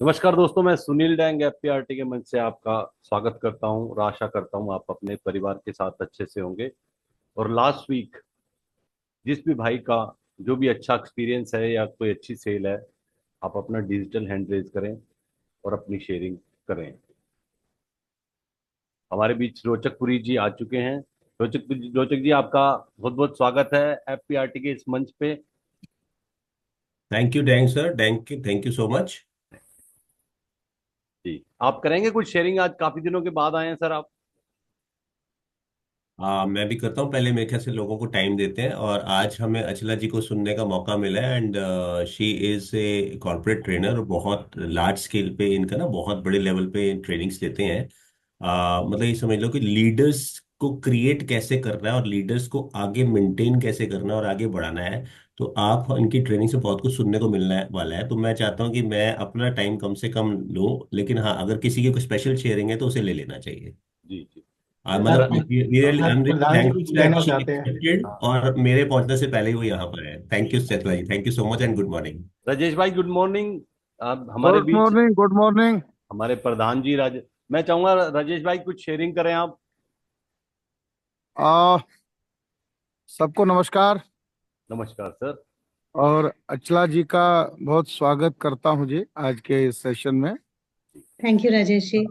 नमस्कार दोस्तों, मैं सुनील डैंग एफपीआरटी के मंच से आपका स्वागत करता हूं और आशा करता हूं आप अपने परिवार के साथ अच्छे से होंगे। और लास्ट वीक जिस भी भाई का जो भी अच्छा एक्सपीरियंस है या कोई अच्छी सेल है, आप अपना डिजिटल हैंड रेज करें और अपनी शेयरिंग करें। हमारे बीच रोचकपुरी जी आ चुके हैं। रोचक जी, आपका बहुत बहुत स्वागत है एफपीआरटी के इस मंच पे। थैंक यू डैंग sir. Thank you so much. जी, आप करेंगे कुछ शेयरिंग? आज काफी दिनों के बाद आए हैं सर आप। मैं भी करता हूँ। पहले मेरे ख्याल से लोगों को टाइम देते हैं, और आज हमें अचला जी को सुनने का मौका मिला है। And she is a corporate trainer, बहुत लार्ज स्केल पे इनका ना बहुत बड़े लेवल पे ट्रेनिंग्स देते हैं। मतलब ये समझ लो कि लीडर्स को क्रिएट कैसे करना है और लीडर्स को आगे मेंटेन कैसे करना है और आगे बढ़ाना है। तो आप इनकी ट्रेनिंग से बहुत कुछ सुनने को मिलने वाला है। तो मैं चाहता हूँ कि मैं अपना टाइम कम से कम लूँ, लेकिन हाँ, अगर किसी की कोई स्पेशल शेयरिंग है तो उसे ले लेना चाहिए। जी जी। मतलब र- आई एम रियली प्रधान जी कुछ थैंकफुल दैट कहना शी चाहते हैं। एक्सेप्टेड, और मेरे पहुंचने से पहले ही वो यहाँ पर है। Thank you Setla ji, thank you so much and good morning. Rajesh भाई, गुड मॉर्निंग। आप हमारे गुड बीच मॉर्निंग, गुड मॉर्निंग। हमारे प्रधान जी मैं चाहूंगा राजेश भाई कुछ शेयरिंग करें आप। आ सबको नमस्कार। नमस्कार सर। और अचला जी का बहुत स्वागत करता हूं जी आज के इस सेशन में। Thank you Rajesh ji.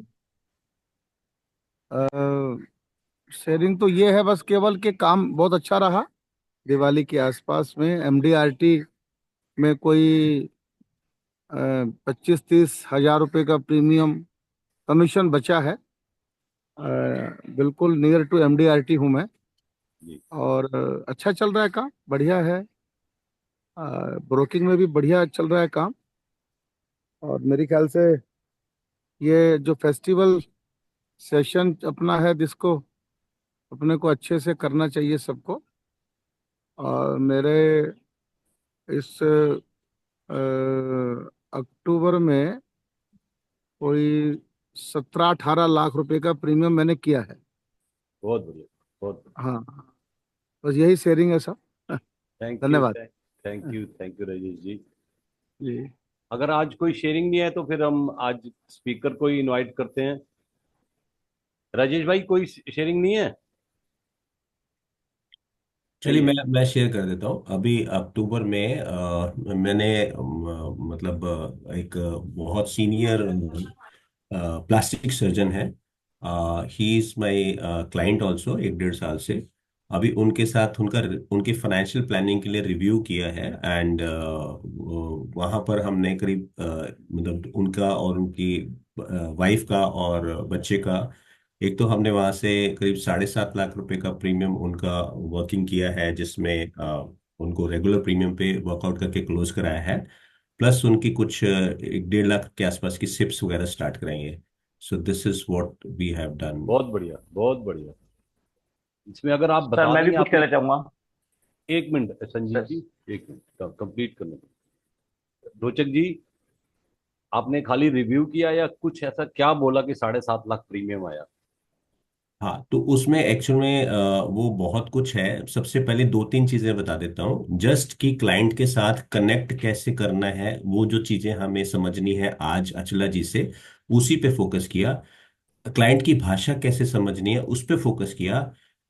Sharing तो ये है, बस केवल के काम बहुत अच्छा रहा। दिवाली के आसपास में एमडीआरटी में कोई 25-30 हजार रुपए का प्रीमियम कमीशन बचा है। बिल्कुल नियर टू एमडीआरटी हूँ मैं। जी। और अच्छा चल रहा है काम, बढ़िया है। ब्रोकिंग में भी बढ़िया चल रहा है काम। और मेरे ख्याल से ये जो फेस्टिवल सेशन अपना है, जिसको अपने को अच्छे से करना चाहिए सबको। और मेरे इस अक्टूबर में कोई 17-18 लाख रुपए का प्रीमियम मैंने किया है। बहुत बढ़िया। बहुत बढ़िया। हाँ, बस यही शेयरिंग है सब। थैंक यू, धन्यवाद। Thank you, thank you Rajesh ji. जी। अगर आज कोई शेयरिंग नहीं है तो फिर हम आज स्पीकर को ही इनवाइट करते हैं। राजेश भाई, कोई शेयरिंग नहीं है? चलिए, नहीं है। मैं शेयर कर देता हूँ। अभी अक्टूबर में मैंने मतलब एक बहुत सीनियर प्लास्टिक सर्जन है। He is my client also, 1-1.5 साल से। अभी उनके साथ उनकी फाइनेंशियल प्लानिंग के लिए रिव्यू किया है। एंड वहाँ पर हमने करीब मतलब उनका और उनकी वाइफ का और बच्चे का, एक तो हमने वहाँ से करीब 7.5 लाख रुपए का प्रीमियम उनका वर्किंग किया है, जिसमें उनको रेगुलर प्रीमियम पे वर्कआउट करके क्लोज कराया है। प्लस उनकी कुछ 1-1.5 लाख के आसपास की सिप्स वगैरह स्टार्ट कराएंगे। So this is what we have done. बहुत बढ़िया, बहुत बढ़िया। इसमें अगर आप सर बता मैं भी देंगे कुछ आपने। कहना चाहूंगा। एक मिनट संजीव सर जी, एक मिनट कंप्लीट करने दो। रोचक जी, आपने खाली रिव्यू किया या कुछ ऐसा क्या बोला कि 7.5 लाख प्रीमियम आया? हाँ, तो उसमें एक्चुअल में वो बहुत कुछ है। सबसे पहले 2-3 चीजें बता देता हूँ, जस्ट कि क्लाइंट के साथ कनेक्ट कैसे करना है, वो जो चीजें हमें समझनी है आज अचला जी से, उसी पे फोकस किया। क्लाइंट की भाषा कैसे समझनी है उस पे फोकस किया।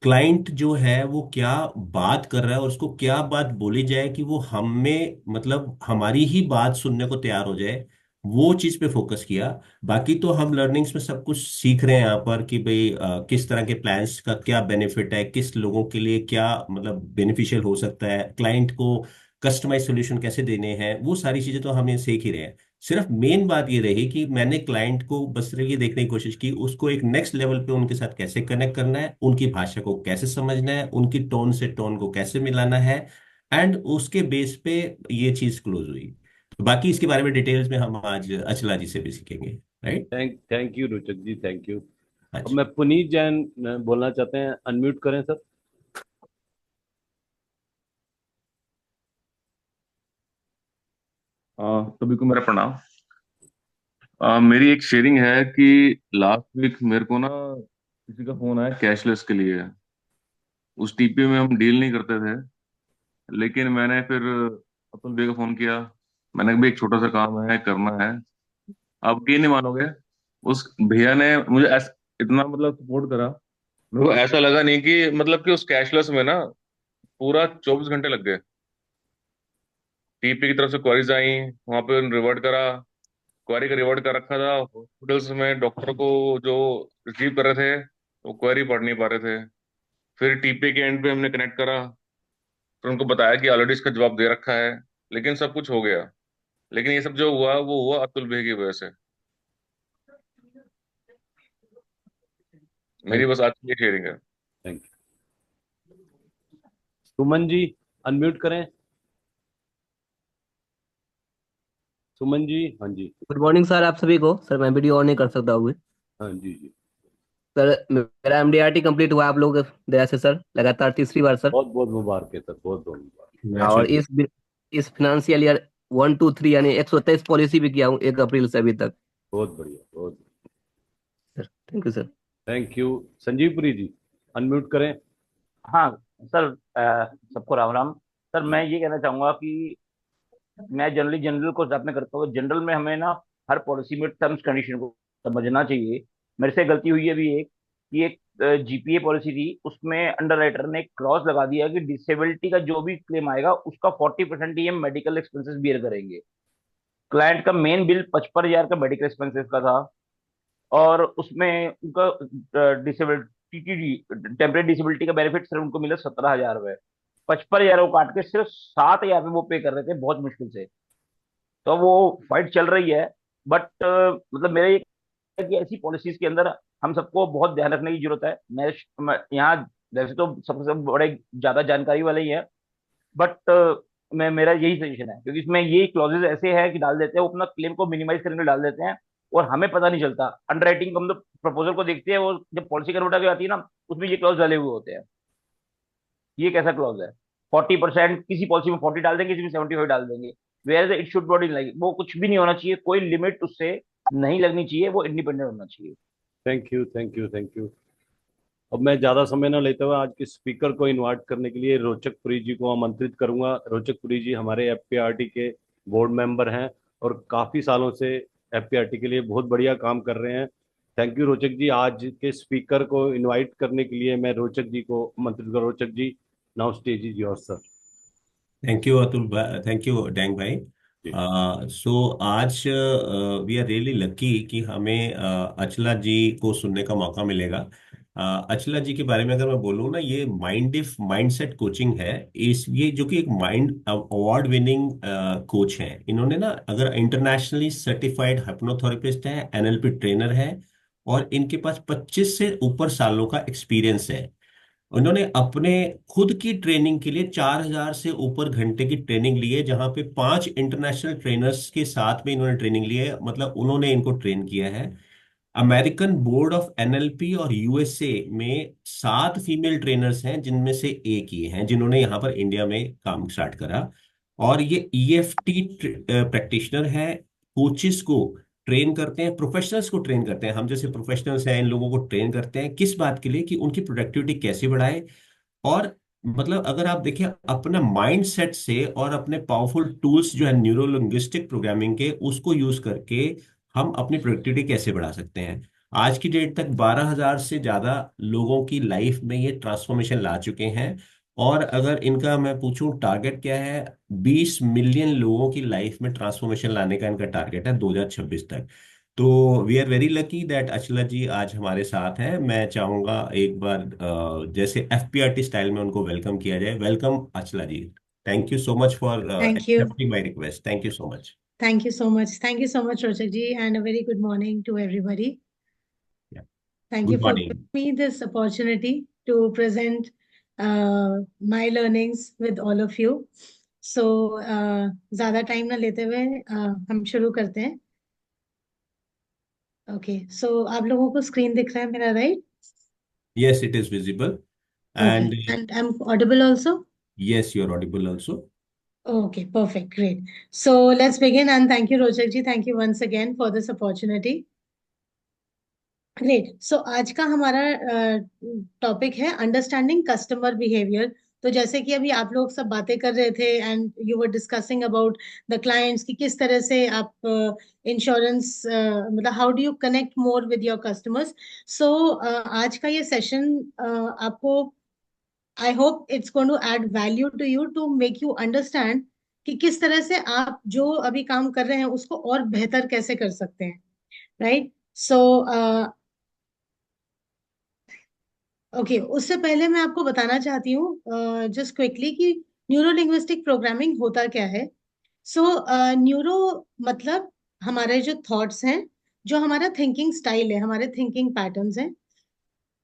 क्लाइंट जो है वो क्या बात कर रहा है और उसको क्या बात बोली जाए कि वो हमें मतलब हमारी ही बात सुनने को तैयार हो जाए, वो चीज पे फोकस किया। बाकी तो हम लर्निंग्स में सब कुछ सीख रहे हैं यहाँ पर कि भाई किस तरह के प्लान्स का क्या बेनिफिट है, किस लोगों के लिए क्या मतलब बेनिफिशियल हो सकता है, क्लाइंट को कस्टमाइज सोल्यूशन कैसे देने हैं, वो सारी चीजें तो हम ये सीख ही रहे हैं। सिर्फ मेन बात ये रही कि मैंने क्लाइंट को बस सिर्फ ये देखने की कोशिश की, उसको एक नेक्स्ट लेवल पे उनके साथ कैसे कनेक्ट करना है, उनकी भाषा को कैसे समझना है, उनकी टोन से टोन को कैसे मिलाना है। एंड उसके बेस पे ये चीज क्लोज हुई। तो बाकी इसके बारे में डिटेल्स में हम आज अचला जी से भी सीखेंगे। राइट। थैंक यू रोचक जी, थैंक यू। अब अच्छा। मैं पुनीत जैन बोलना चाहते हैं, अनम्यूट करें सर। सभी को मेरा प्रणाम। मेरी एक शेयरिंग है कि लास्ट वीक मेरे को ना किसी का फोन आया कैशलेस के लिए। उस टीपी में हम डील नहीं करते थे, लेकिन मैंने फिर अतुल भैया को फोन किया। मैंने कहा, "भाई, एक छोटा सा काम है, करना है।" आप ये नहीं मानोगे, उस भैया ने मुझे इतना मतलब सपोर्ट करा। मेरे को ऐसा लगा नहीं कि मतलब कि उस कैशलेस में ना पूरा 24 घंटे लग गए। टीपी की तरफ से क्वारीज आई, वहां पे रिवर्ट करा, क्वारी का रिवर्ट कर रखा था। हॉस्पिटल्स में डॉक्टर को जो रिसीव कर रहे थे वो क्वारी पढ़ नहीं पा रहे थे। फिर टीपी के एंड पे हमने कनेक्ट करा, फिर उनको बताया कि ऑलरेडी इसका जवाब दे रखा है, लेकिन सब कुछ हो गया। लेकिन ये सब जो हुआ वो हुआ अतुल भाई की वजह से। मेरी थैंक बस आज की शेयरिंग है। Thank you. Suman ji unmute करें। सुमन जी, हाँ जी। गुड मॉर्निंग सर, आप सभी को। सर मैं वीडियो ऑन नहीं कर सकता हूँ। हाँ जी जी। सर मेरा एमडीआरटी कंप्लीट हुआ आप लोगों की दया से सर, लगातार तीसरी बार सर। बहुत बहुत मुबारक है सर, बहुत बहुत मुबारक। और Congratulations. इस फाइनेंशियल ईयर 1 2 3 यानी 123 पॉलिसी भी किया हूँ 1 अप्रैल से अभी तक। बहुत बढ़िया, बहुत। Sir thank you sir. Thank you. Sanjeevpuri ji unmute करें। हाँ सर, सबको राम राम। सर मैं ये कहना चाहूंगा कि मैं जनरली जनरल को साथ में करता हूँ। जनरल में हमें ना हर पॉलिसी में टर्म्स कंडीशन को समझना चाहिए। मेरे से गलती हुई है अभी एक, कि एक जीपीए पॉलिसी थी, उसमें अंडर राइटर ने एक क्लॉज लगा दिया कि डिसेबिलिटी का जो भी क्लेम आएगा उसका 40% ही हम मेडिकल एक्सपेंसेस बियर करेंगे। क्लाइंट का मेन बिल 55,000 का मेडिकल एक्सपेंसेस का था, और उसमें उनका डिसेबिलिटी टेम्परेरी डिसेबिलिटी का बेनिफिट सिर्फ उनको मिला 17,000 रुपए। 55,000 को काट के सिर्फ 7,000 पे वो पे कर रहे थे बहुत मुश्किल से। तो वो फाइट चल रही है। बट मतलब मेरा ये है कि ऐसी पॉलिसीज के अंदर हम सबको बहुत ध्यान रखने की जरूरत है। मैं यहाँ वैसे तो सबसे बड़े ज्यादा जानकारी वाले ही है, बट मैं मेरा यही सजेशन है, क्योंकि इसमें ये क्लॉजेज ऐसे हैं कि डाल देते हैं वो अपना क्लेम को मिनिमाइज करने के लिए डाल देते हैं, और हमें पता नहीं चलता। अंडरराइटिंग हम लोग प्रपोजल को देखते हैं, वो जब पॉलिसी कन्वर्ट आती आती है ना, उसमें ये क्लॉज डाले हुए होते हैं। ये कैसा क्लॉज है? 40%, किसी पॉलिसी में 40 डाल देंगे, किसी में 75 डाल देंगे। Where it should not in, like वो कुछ भी नहीं होना चाहिए, कोई लिमिट उससे नहीं लगनी चाहिए, वो इंडिपेंडेंट होना चाहिए। Thank you, thank you, thank you. अब मैं ज्यादा समय न लेते हुए आज के स्पीकर को इनवाइट करने के लिए रोचक पुरी जी को आमंत्रित करूंगा। रोचक पुरी जी हमारे एफपीआरटी के बोर्ड मेंबर हैं और काफी सालों से एफपीआरटी के लिए बहुत बढ़िया काम कर रहे हैं। थैंक यू रोचक जी। आज के स्पीकर को इनवाइट करने के लिए मैं रोचक जी को आमंत्रित कर। Rochak ji, now stage is your sir. Thank you Atul भाई, थैंक यू डैंग भाई। जी। सो आज वी आर रियली लकी कि हमें अचला जी को सुनने का मौका मिलेगा। अचला जी के बारे में अगर मैं बोलूँ ना, ये माइंड इफ माइंडसेट कोचिंग है। इस ये जो कि एक माइंड अवार्ड विनिंग कोच हैं। इन्होंने ना, अगर इंटरनेशनली सर्टिफाइड हिप्नोथेरेपिस्ट है, एनएलपी ट्रेनर है, और इनके पास 25 से ऊपर सालों का एक्सपीरियंस है। उन्होंने अपने खुद की ट्रेनिंग के लिए 4,000 से ऊपर घंटे की ट्रेनिंग ली है, जहां पे 5 इंटरनेशनल ट्रेनर्स के साथ में इन्होंने ट्रेनिंग ली है। मतलब उन्होंने इनको ट्रेन किया है। अमेरिकन बोर्ड ऑफ एनएलपी और यूएसए में 7 फीमेल ट्रेनर्स हैं, जिनमें से एक ये हैं जिन्होंने यहाँ पर इंडिया में काम स्टार्ट करा। और ये ईएफटी प्रैक्टिशनर है। कोचिस को ट्रेन करते हैं, प्रोफेशनल्स को ट्रेन करते हैं। हम जैसे प्रोफेशनल्स हैं, इन लोगों को ट्रेन करते हैं किस बात के लिए? कि उनकी प्रोडक्टिविटी कैसे बढ़ाए। और मतलब अगर आप देखें अपना माइंड सेट से और अपने पावरफुल टूल्स जो है न्यूरो लिंग्विस्टिक प्रोग्रामिंग के, उसको यूज करके हम अपनी प्रोडक्टिविटी कैसे बढ़ा सकते हैं। आज की डेट तक 12,000 से ज्यादा लोगों की लाइफ में ये ट्रांसफॉर्मेशन ला चुके हैं। और अगर इनका मैं पूछूं टारगेट क्या है, 20 मिलियन लोगों की लाइफ में ट्रांसफॉर्मेशन लाने का इनका टारगेट है 2026 तक। तो we are very lucky that Achala ji आज हमारे साथ हैं। मैं चाहूंगा एक बार जैसे एफपीआरटी स्टाइल में उनको वेलकम किया जाए। Welcome Achala ji. Thank you so much for Thank you. Accepting my request. Thank you so much. Thank you so much. Thank you so much, Rochak ji, and a very good morning to everybody. Thank you good for giving morning. me this opportunity to present my learnings with all of you. So, ज़्यादा time ना लेते हुए हम शुरू करते हैं। Okay, so आप लोगों को स्क्रीन दिख रहा है मेरा, right? Yes, it is visible Okay, and and I'm audible also? Yes, you are audible also. Okay, perfect, great. So let's begin, and thank you, Rochak ji. Thank you once again for this opportunity. Great. So आज का हमारा topic है understanding customer behaviour तो जैसे कि अभी आप लोग सब बातें कर रहे थे and you were discussing about the clients कि किस तरह से आप इंश्योरेंस मतलब how do you connect more with your customers. So आज का ये सेशन आपको I hope it's going to add value to you to make you understand कि किस तरह से आप जो अभी काम कर रहे हैं उसको और बेहतर कैसे कर सकते हैं, राइट। सो ओके, उससे पहले मैं आपको बताना चाहती हूँ जस्ट क्विकली कि न्यूरो लिंग्विस्टिक प्रोग्रामिंग होता क्या है। सो न्यूरो मतलब हमारे जो थॉट्स हैं, जो हमारा थिंकिंग स्टाइल है, हमारे थिंकिंग पैटर्न्स हैं।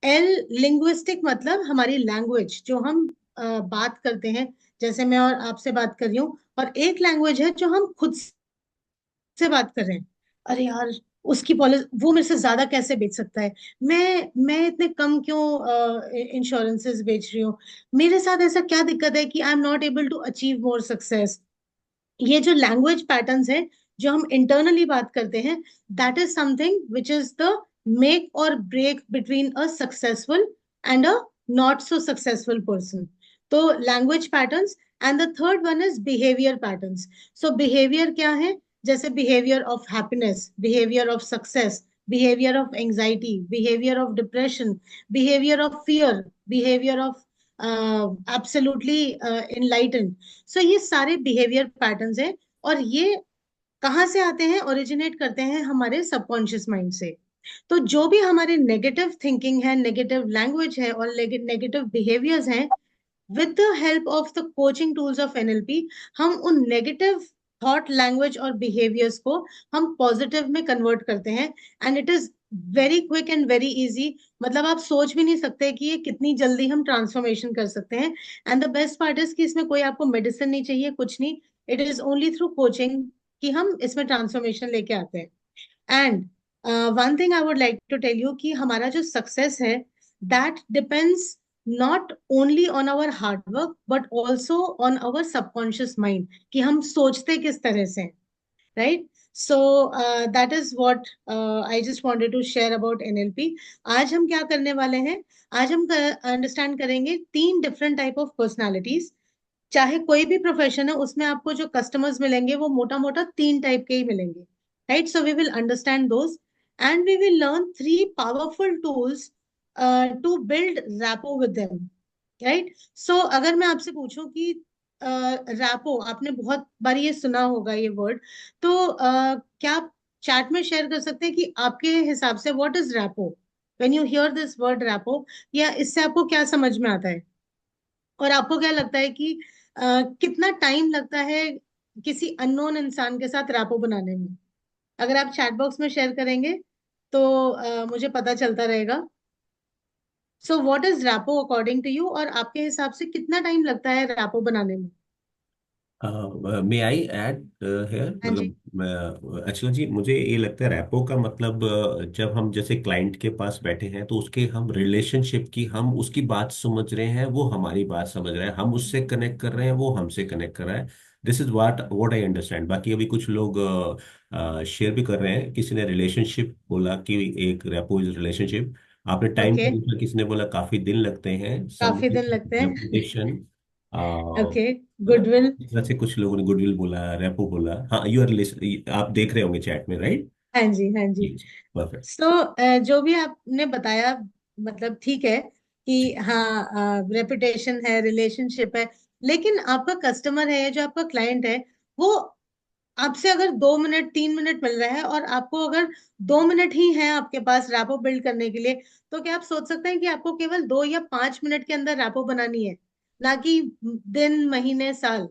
एल लिंग्विस्टिक मतलब हमारी लैंग्वेज जो हम बात करते हैं, जैसे मैं और आपसे बात कर रही हूँ, और एक लैंग्वेज है जो हम खुद से बात कर रहे हैं। अरे यार, उसकी पॉलिसी वो मेरे से ज्यादा कैसे बेच सकता है, मैं इतने कम क्यों इंश्योरेंसेस बेच रही हूँ, मेरे साथ ऐसा क्या दिक्कत है कि I am not able to achieve more success. ये जो लैंग्वेज पैटर्न्स है जो हम इंटरनली बात करते हैं, that is something which is the make और break between a successful and a not so successful person. तो language patterns. And the third one is behaviour patterns. So behaviour क्या है? जैसे behaviour of happiness, behaviour of success, behaviour of anxiety, behaviour of depression, behaviour of fear, behaviour of absolutely enlightened. So ये सारे behaviour patterns हैं, और ये कहाँ से आते हैं? ओरिजिनेट करते हैं हमारे सबकॉन्शियस माइंड से। तो जो भी हमारे नेगेटिव थिंकिंग है, नेगेटिव लैंग्वेज है और नेगेटिव बिहेवियर्स हैं, with the help of the coaching tools of NLP, हम उन नेगेटिव थॉट, लैंग्वेज और बिहेवियर्स को हम पॉजिटिव में कन्वर्ट करते हैं। And it is very quick and very easy. मतलब आप सोच भी नहीं सकते कि ये कितनी जल्दी हम ट्रांसफॉर्मेशन कर सकते हैं। And the best part is कि इसमें कोई आपको मेडिसिन नहीं चाहिए, कुछ नहीं। It is only through coaching कि हम इसमें ट्रांसफॉर्मेशन लेके आते हैं। And one thing I would like to tell you कि हमारा जो सक्सेस है, that depends not only on our hard work but also on our subconscious mind, कि हम सोचते किस तरह से, right. So that is what I just wanted to share about NLP. आज हम क्या करने वाले हैं? आज हम अंडरस्टैंड करेंगे तीन डिफरेंट टाइप ऑफ पर्सनालिटीज। चाहे कोई भी प्रोफेशन है, उसमें आपको जो कस्टमर्स मिलेंगे वो मोटा मोटा तीन टाइप के ही मिलेंगे, right. So we will understand those and we will learn three powerful tools to build rapport with them, right. So अगर मैं आपसे पूछूं कि रैपो, आपने बहुत बार ये सुना होगा ये वर्ड, तो क्या आप चैट में शेयर कर सकते हैं कि आपके हिसाब से what is rapport? When you here this word rapport, या इससे आपको क्या समझ में आता है? और आपको क्या लगता है कि कितना टाइम लगता है किसी अननोन इंसान के साथ रैपो बनाने में? अगर आप चैट बॉक्स में शेयर करेंगे तो मुझे पता चलता रहेगा। So what is rapport according to you, और आपके हिसाब से कितना टाइम लगता है रैपो बनाने में? मे आई ऐड हेयर हाँ जी। मतलब अच्छा जी, मुझे ये लगता है रैपो का मतलब जब हम जैसे क्लाइंट के पास बैठे हैं तो उसके हम रिलेशनशिप की, हम उसकी बात समझ रहे हैं, वो हमारी बात समझ रहा है, हम उससे कनेक्ट कर रहे हैं, वो हमसे कनेक्ट कर रहा है। This is what I understand. बाकी अभी कुछ लोग शेयर भी कर रहे हैं। किसी ने रिलेशनशिप बोला कि एक रैपो इज रिलेशनशिप। आपने टाइम ओके, का पूछा, किसी ने बोला काफी दिन लगते हैं। काफी दिन लगते हैं। रेपुटेशन। ओके, है ना? गुडविल। इस तरह से कुछ लोगों ने गुडविल बोला, रेपो बोला। हाँ, यू आर आप देख रहे होंगे चैट में, राइट? हाँ जी, हाँ जी। जी। परफेक्ट। सो जो भी आपने बताया, मतलब ठीक है कि हाँ, रेपुटेशन है, रिलेशनशिप है, लेकिन आपका कस्टमर है, जो आपका क्लाइंट है, वो आपसे अगर 2 मिनट 3 मिनट मिल रहा है, और आपको अगर 2 मिनट ही है आपके पास रैपो बिल्ड करने के लिए, तो क्या आप सोच सकते हैं कि आपको केवल 2 या 5 मिनट के अंदर रैपो बनानी है, ना कि दिन, महीने, साल,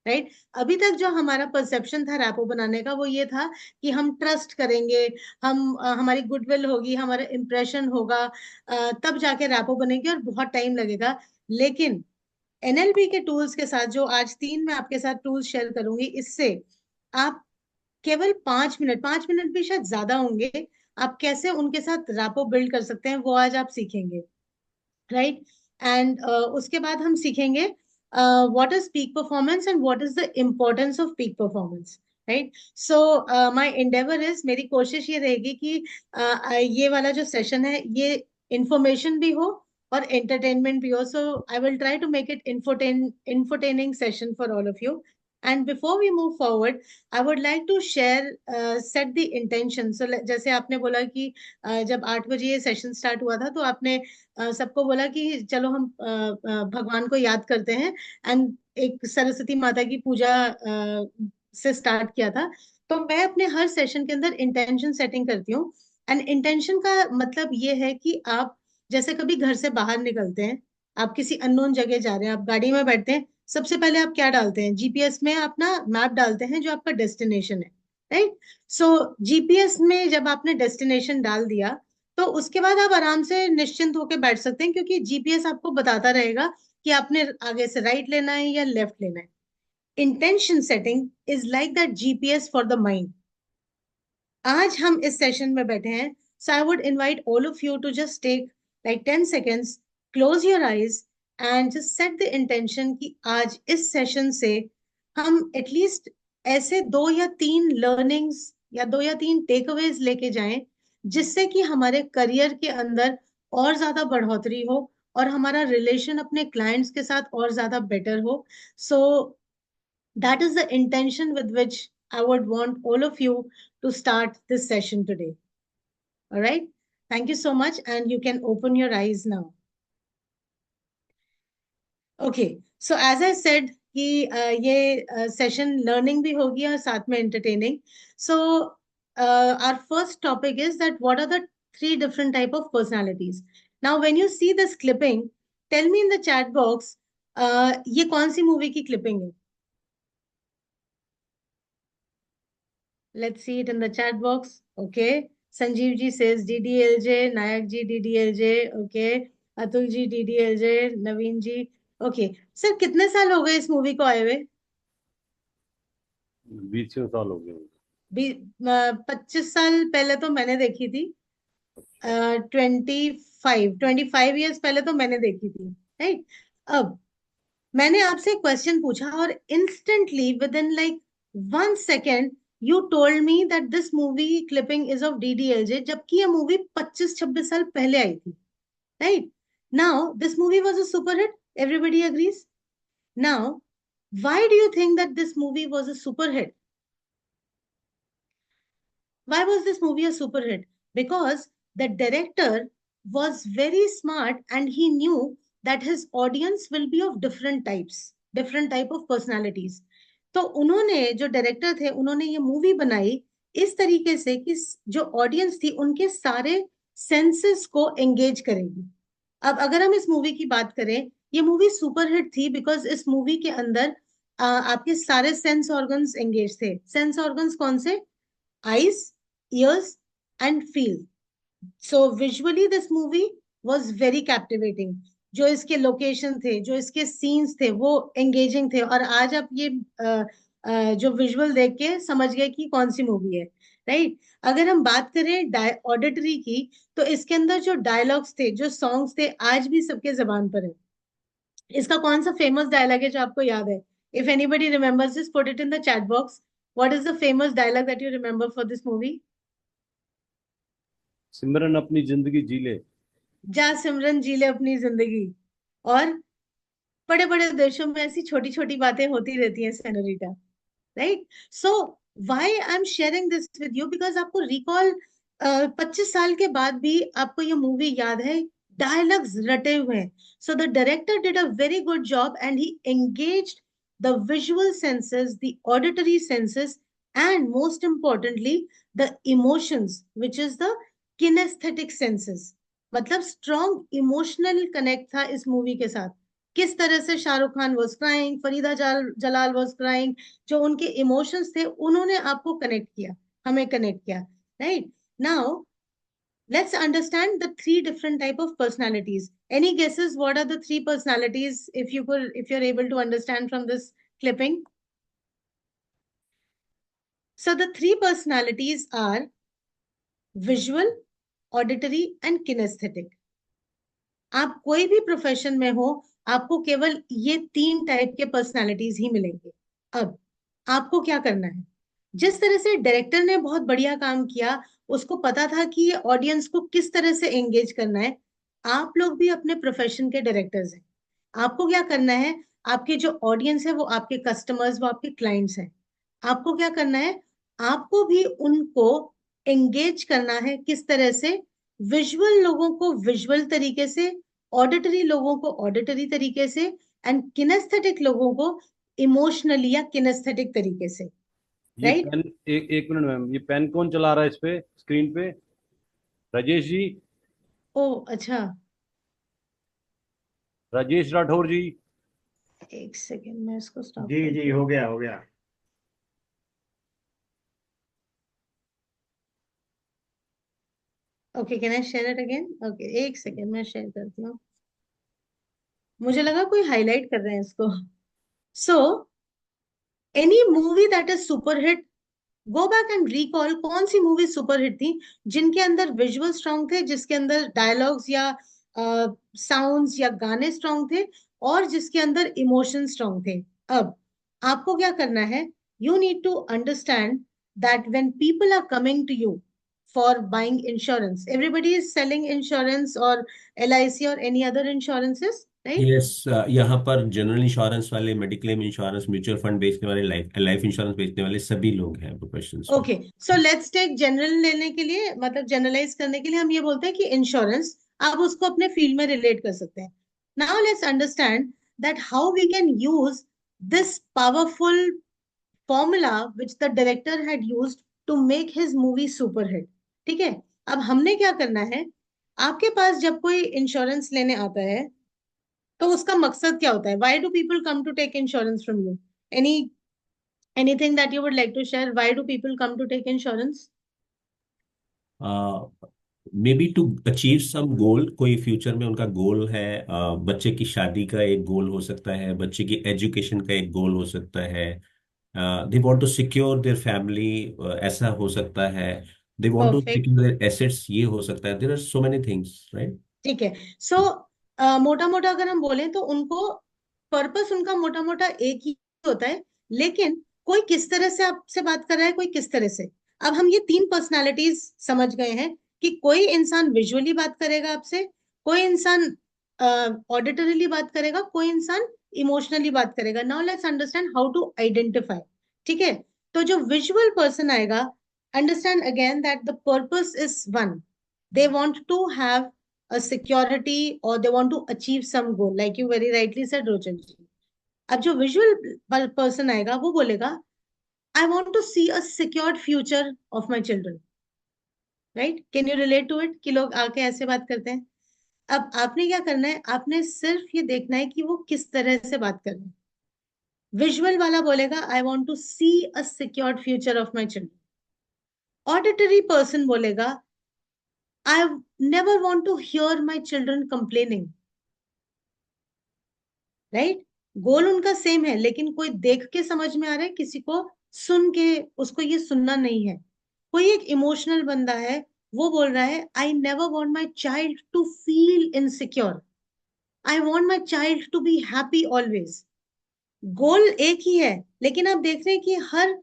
राइट। अभी तक जो हमारा परसेप्शन था रैपो बनाने का, वो ये था कि हम ट्रस्ट करेंगे, हम हमारी गुडविल होगी, हमारा इंप्रेशन होगा, तब जाके रैपो बनेगी और बहुत टाइम लगेगा। लेकिन एनएलपी के टूल्स के साथ, जो आज तीन मैं आपके साथ टूल्स शेयर करूंगी, इससे आप केवल 5 मिनट, 5 मिनट भी शायद ज्यादा होंगे, आप कैसे उनके साथ रैपो बिल्ड कर सकते हैं वो आज आप सीखेंगे, राइट। एंड उसके बाद हम सीखेंगे what is peak performance and what is the importance off peak performance, right. So my Endeavour is, मेरी कोशिश ये रहेगी कि ये वाला जो सेशन है, ये इंफॉर्मेशन भी हो और एंटरटेनमेंट भी हो. So I will try to make it infotaining session for all of you. And before we move forward, I would like to share set the intention. So जैसे आपने बोला कि जब 8 बजे ये सेशन स्टार्ट हुआ था, तो आपने सबको बोला कि चलो हम भगवान को याद करते हैं, एंड एक सरस्वती माता की पूजा से स्टार्ट किया था. तो मैं अपने हर सेशन के अंदर इंटेंशन सेटिंग करती हूँ. एंड इंटेंशन का मतलब ये है कि आप जैसे कभी घर से बाहर निकलते हैं, आप किसी अननोन जगह जा रहे हैं, आप गाड़ी में बैठते हैं, सबसे पहले आप क्या डालते हैं? जीपीएस में अपना मैप डालते हैं जो आपका डेस्टिनेशन है, राइट? सो जीपीएस में जब आपने डेस्टिनेशन डाल दिया, तो उसके बाद आप आराम से निश्चिंत होकर बैठ सकते हैं, क्योंकि जीपीएस आपको बताता रहेगा कि आपने आगे से राइट लेना है या लेफ्ट लेना है. Intention setting is like that GPS for the mind. आज हम इस सेशन में बैठे हैं, so I would invite all of you to just take like 10 seconds, close your eyes and just set the intention कि आज इस सेशन से हम एटलीस्ट ऐसे 2 या 3 लर्निंग्स या 2 या 3 टेक अवेज लेके जाएं, जिससे कि हमारे करियर के अंदर और ज्यादा बढ़ोतरी हो और हमारा रिलेशन अपने क्लाइंट्स के साथ और ज्यादा बेटर हो. सो that is the intention with which I would want all of you to start this session today. All right. Thank you so much. And you can open your eyes now. Okay. So as I said, कि ये session learning भी होगी और साथ में entertaining. So our first topic is that what are the 3 different type of personalities. Now, when you see this clipping, tell me in the chat box, ये कौन सी movie की clipping है? Let's see it in the chat box. Okay. Sanjeev ji says DDLJ, Nayak ji DDLJ. Okay. Atul ji DDLJ, Naveen ji. Okay. Sir, कितने साल हो गए इस movie को आए हुए? 20 साल हो गए. 25 साल पहले तो मैंने देखी थी. 25 years पहले तो मैंने देखी थी, राइट? अब मैंने आपसे क्वेश्चन पूछा और instantly within like 1 second you told me that this movie clipping is of DDLJ, जबकि ये मूवी 25-26 साल पहले आई थी, right? Now this movie was a super hit. Everybody agrees. Now, why do you think that this movie was a super hit? Why was this movie a super hit? Because the director was very smart and he knew that his audience will be of different types, different type of personalities. तो उन्होंने, जो director थे, उन्होंने ये movie बनाई इस तरीके से कि जो ऑडियंस थी उनके सारे सेंसेस को एंगेज करेगी. अब अगर हम इस मूवी की बात करें, ये मूवी सुपर हिट थी बिकॉज इस मूवी के अंदर आपके सारे सेंस ऑर्गन्स एंगेज थे. सेंस ऑर्गन्स कौन से? Eyes, ears and feel. So visually this movie was very captivating. जो इसके लोकेशन थे, जो इसके सीन्स थे, वो एंगेजिंग थे. और आज आप ये जो विजुअल देख के समझ गए कि कौन सी मूवी है, राइट? अगर हम बात करें ऑडिटरी की, तो इसके अंदर जो डायलॉग्स थे, जो सॉन्ग्स थे, आज भी सबके जबान पर है. इसका कौन सा फेमस डायलॉग है जो आपको याद है? If anybody remembers this, put it in the chat box. What is the famous dialogue that you remember for this movie? Simran अपनी जिंदगी जी ले. जा सिमरन जी ले अपनी जिंदगी. और बड़े बड़े देशों में ऐसी छोटी छोटी बातें होती रहती हैं, senorita, right? So why I am sharing this with you, because आपको रिकॉल 25 साल के बाद भी आपको ये मूवी याद है, डायलॉग्स रटे हुए हैं. So the director did a very good job and he engaged the visual senses, the auditory senses, and most importantly the emotions, which is the kinaesthetic senses. मतलब स्ट्रॉन्ग इमोशनल कनेक्ट था इस movie के साथ. किस तरह से Shahrukh Khan was crying, Farida Jalal was crying, जो उनके इमोशंस थे उन्होंने आपको कनेक्ट किया, हमें कनेक्ट किया, right? Now let's understand the 3 different type of personalities. Any guesses what are the 3 personalities, if you're able to understand from this clipping? So the 3 personalities are visual, auditory and kinaesthetic. आप कोई भी profession में हो, आपको केवल ये 3 type के personalities ही मिलेंगे. अब आपको क्या करना है? जिस तरह से डायरेक्टर ने बहुत बढ़िया काम किया, उसको पता था कि ये ऑडियंस को किस तरह से एंगेज करना है. आप लोग भी अपने प्रोफेशन के डायरेक्टर्स हैं। आपको क्या करना है, आपके जो ऑडियंस है वो आपके कस्टमर्स, वो आपके क्लाइंट्स हैं। आपको क्या करना है, आपको भी उनको एंगेज करना है। किस तरह से? विजुअल लोगों को विजुअल तरीके से, ऑडिटरी लोगों को ऑडिटरी तरीके से, एंड किनेस्थेटिक लोगों को इमोशनली या किनेस्थेटिक तरीके से। ये राइट? पेन, एक मिनट मैम, ये पेन कौन चला रहा है इस पे स्क्रीन पे? राजेश जी, ओ अच्छा, राजेश राठौर जी। एक सेकेंड मैं इसको स्टॉप जी करती जी, हूँ। हो गया हो गया। Okay, can I share it again? Okay, एक सेकेंड मैं शेयर करती हूँ। मुझे लगा कोई हाईलाइट कर रहे हैं इसको। So any movie that is super hit, go back and recall कौन सी मूवी सुपर हिट थी जिनके अंदर विजुअल स्ट्रांग थे, जिसके अंदर डायलॉग्स या साउंड्स या गाने स्ट्रांग थे, और जिसके अंदर इमोशन स्ट्रांग थे। अब आपको क्या करना है, you need to understand that when people are coming to you for buying insurance, everybody is selling insurance और LIC और any other insurances, right? Yes, यहाँ पर जनरल इंश्योरेंस वाले, मेडिक्लेम इंश्योरेंस, म्यूचुअल फंड बेचने वाले, लाइफ लाइफ इंश्योरेंस बेचने वाले सभी लोग हैं प्रोफेशनल्स में। Okay, so let's take general लेने के लिए, मतलब जनरलाइज करने के लिए हम ये बोलते हैं कि इंश्योरेंस, आप उसको अपने फील्ड में रिलेट कर सकते हैं। Now let's understand that how we can use this powerful formula which the director had used to make his movie super hit. ठीक है, अब हमने क्या करना है, आपके पास जब कोई इंश्योरेंस लेने आता है तो उसका मकसद क्या होता है? Why do people come to take insurance from you? Any anything that you would like to share? Why do people come to take insurance? Maybe to achieve some goal, कोई फ्यूचर में उनका गोल है। बच्चे की शादी का एक गोल हो सकता है, बच्चे की एजुकेशन का एक गोल हो सकता है, they want to secure their family, ऐसा हो सकता है, they want to Perfect. Secure their assets, ये हो सकता है। There are so many things, right? ठीक है, सो मोटा मोटा अगर हम बोलें तो उनको पर्पस उनका मोटा मोटा एक ही होता है, लेकिन कोई किस तरह से आपसे बात कर रहा है, कोई किस तरह से। अब हम ये तीन पर्सनालिटीज समझ गए हैं कि कोई इंसान विजुअली बात करेगा आपसे, कोई इंसान ऑडिटरीली बात करेगा, कोई इंसान इमोशनली बात करेगा। Now let's understand how to identify. ठीक है, तो जो विजुअल पर्सन आएगा, understand again that the purpose is one, they want to have a security or they want to achieve some goal, like you very rightly said Rochak ji. अब जो visual person आएगा वो बोलेगा, I want to see a secured future of my children. Right? Can you relate to it कि लोग आके ऐसे बात करते हैं? अब आपने क्या करना है, आपने सिर्फ ये देखना है कि वो किस तरह से बात कर रहे हैं। विजुअल वाला बोलेगा I want to see a secured future of my children. Auditory person बोलेगा I never want to hear my children complaining. Right? Goal उनका सेम है, लेकिन कोई देख के समझ में आ रहा है, किसी को सुन के उसको ये सुनना नहीं है। कोई एक इमोशनल बंदा है, वो बोल रहा है I never want my child to feel insecure, I want my child to be happy always. Goal एक ही है, लेकिन आप देख रहे हैं कि हर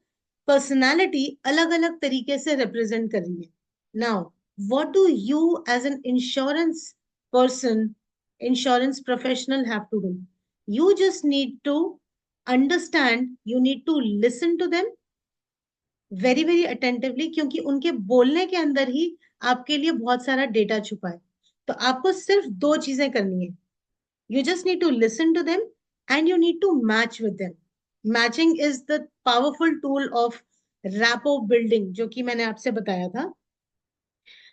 पर्सनालिटी अलग अलग तरीके से रिप्रेजेंट कर रही है। Now what do you as an insurance person, insurance professional have to do? You just need to understand, you need to listen to them very very attentively, क्योंकि उनके बोलने के अंदर ही आपके लिए बहुत सारा डेटा छुपा है। तो आपको सिर्फ दो चीजें करनी है, you just need to listen to them and you need to match with them. Matching is the powerful tool of rapport building, जो कि मैंने आपसे बताया था।